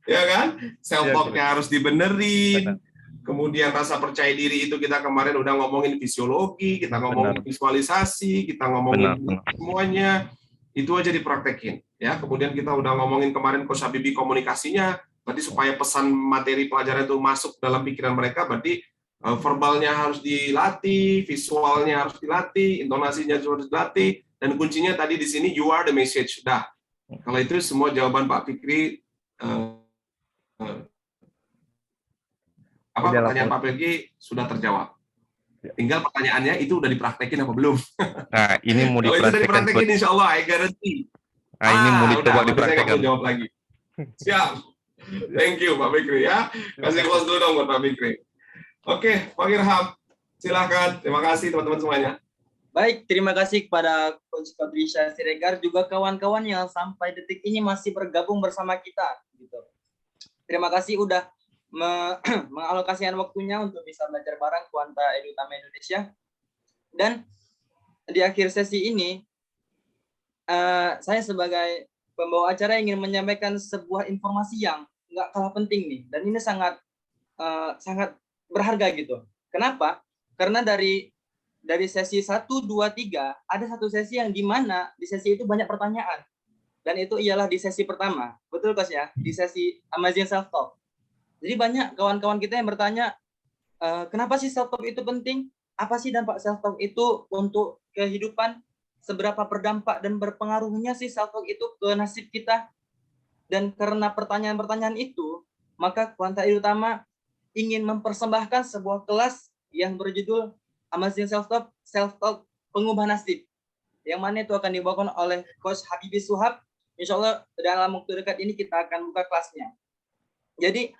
Ya kan? Self-talk-nya harus dibenerin. Kemudian rasa percaya diri itu kita kemarin udah ngomongin fisiologi, kita ngomongin visualisasi, kita ngomongin semuanya. Itu aja dipraktekin. Ya, kemudian kita udah ngomongin kemarin Coach Habibie komunikasinya. Berarti supaya pesan materi pelajaran itu masuk dalam pikiran mereka, berarti verbalnya harus dilatih, visualnya harus dilatih, intonasinya harus dilatih, dan kuncinya tadi di sini you are the message. Dah. Kalau itu semua jawaban Pak Fikri, pertanyaan Pak Fikri sudah terjawab. Tinggal pertanyaannya itu udah dipraktekin apa belum? Nah, ini mau Kalau itu udah dipraktekin, insya Allah, I guarantee. Nah, ini mau dicoba dipraktekan. Jawab lagi. Siap. Thank you Pak Fikri ya. Kasih close dulu dong buat Pak Fikri. Oke, Pak Irham, silakan. Terima kasih teman-teman semuanya. Baik, terima kasih kepada Coach Patricia Siregar, juga kawan-kawan yang sampai detik ini masih bergabung bersama kita. Gitu. Terima kasih udah mengalokasikan waktunya untuk bisa belajar bareng Quanta Edutama Indonesia. Dan di akhir sesi ini, saya sebagai pembawa acara ingin menyampaikan sebuah informasi yang nggak kalah penting nih. Dan ini sangat berharga gitu. Kenapa? Karena dari sesi 1, 2, 3, ada satu sesi yang di mana di sesi itu banyak pertanyaan. Dan itu ialah di sesi pertama. Betul, Coach ya? Di sesi Amazing Self-Talk. Jadi banyak kawan-kawan kita yang bertanya, kenapa sih self-talk itu penting? Apa sih dampak self-talk itu untuk kehidupan? Seberapa berdampak dan berpengaruhnya sih self-talk itu ke nasib kita? Dan karena pertanyaan-pertanyaan itu, maka Quanta Edutama ingin mempersembahkan sebuah kelas yang berjudul Amazing Self-Talk Pengubah Nasib. Yang mana itu akan dibawakan oleh Coach Habibie Suhab. Insya Allah dalam waktu dekat ini kita akan buka kelasnya. Jadi,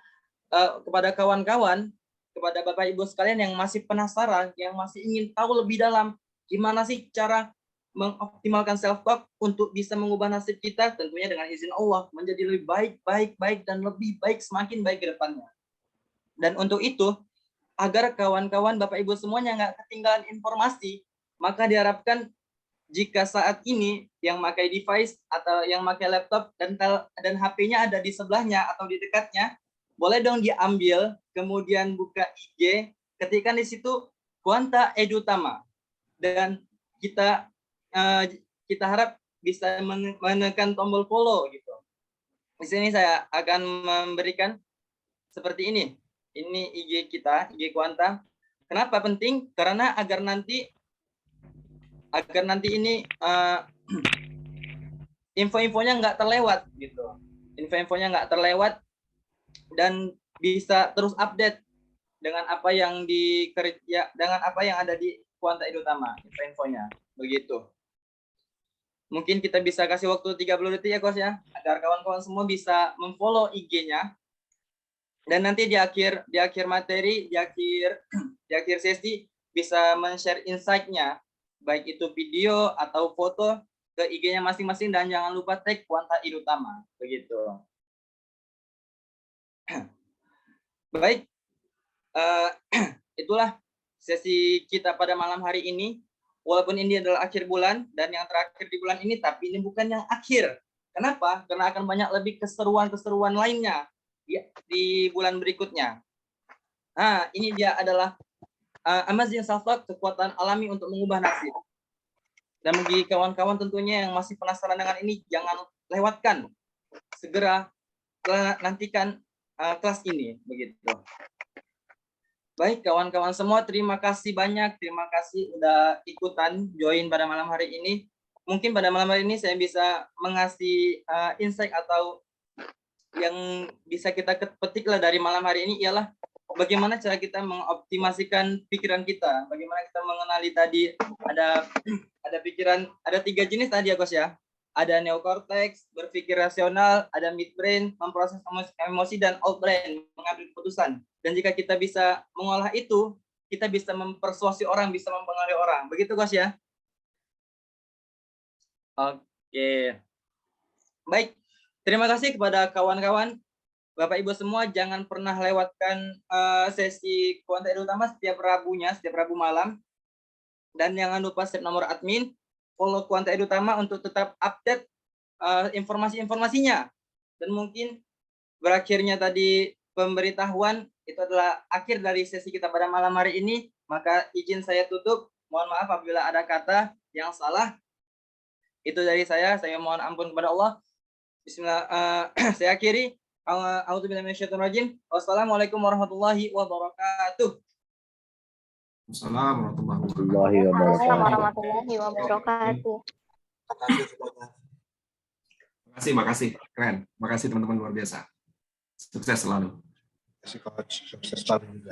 kepada kawan-kawan, kepada Bapak Ibu sekalian yang masih penasaran, yang masih ingin tahu lebih dalam gimana sih cara mengoptimalkan self-talk untuk bisa mengubah nasib kita, tentunya dengan izin Allah menjadi lebih baik dan lebih baik, semakin baik ke depannya. Dan untuk itu, agar kawan-kawan Bapak Ibu semuanya nggak ketinggalan informasi, maka diharapkan jika saat ini yang pakai device atau yang pakai laptop dan HP-nya ada di sebelahnya atau di dekatnya, boleh dong diambil, kemudian buka IG, ketikkan di situ Quanta Edutama, dan kita harap bisa menekan tombol follow gitu. Di sini saya akan memberikan seperti ini. Ini IG kita, IG Quanta. Kenapa penting? Karena agar nanti ini info-infonya nggak terlewat gitu. Info-infonya nggak terlewat dan bisa terus update dengan apa yang dengan apa yang ada di Quanta Edutama, info-infonya. Begitu. Mungkin kita bisa kasih waktu 30 detik ya, Coach ya, agar kawan-kawan semua bisa memfollow IG-nya. Dan nanti di akhir materi, di akhir sesi bisa men-share insight-nya, baik itu video atau foto ke IG-nya masing-masing, dan jangan lupa tag Quanta Edutama. Begitu. Baik, itulah sesi kita pada malam hari ini. Walaupun ini adalah akhir bulan dan yang terakhir di bulan ini, tapi ini bukan yang akhir. Kenapa? Karena akan banyak lebih keseruan-keseruan lainnya di bulan berikutnya. Nah, ini dia adalah Amazing Self-Talk, kekuatan alami untuk mengubah nasib. Dan bagi kawan-kawan tentunya yang masih penasaran dengan ini, jangan lewatkan. Segera nantikan kelas ini, begitu. Baik, kawan-kawan semua, terima kasih banyak. Terima kasih udah ikutan join pada malam hari ini. Mungkin pada malam hari ini saya bisa mengasih insight atau yang bisa kita petik lah dari malam hari ini ialah bagaimana cara kita mengoptimasikan pikiran kita. Bagaimana kita mengenali tadi ada pikiran, ada 3 jenis tadi ya Coach ya. Ada neokortex, berpikir rasional, ada midbrain, memproses emosi, dan outbrain, mengambil keputusan. Dan jika kita bisa mengolah itu, kita bisa mempersuasi orang, bisa mempengaruhi orang. Begitu Coach ya? Oke. Baik, terima kasih kepada kawan-kawan. Bapak Ibu semua, jangan pernah lewatkan sesi Quanta Edu Utama setiap Rabunya, setiap Rabu malam. Dan jangan lupa save nomor admin, follow Quanta Edu Utama untuk tetap update informasi-informasinya. Dan mungkin berakhirnya tadi pemberitahuan, itu adalah akhir dari sesi kita pada malam hari ini. Maka izin saya tutup. Mohon maaf apabila ada kata yang salah. Itu dari saya mohon ampun kepada Allah. Bismillah, saya akhiri. A'udzubillahi minasyaitonir rajim. Wassalamualaikum warahmatullahi wabarakatuh. Assalamualaikum warahmatullahi wabarakatuh. Makasih. Keren. Makasih teman-teman luar biasa. Sukses selalu. Terima kasih Coach. Sukses selalu.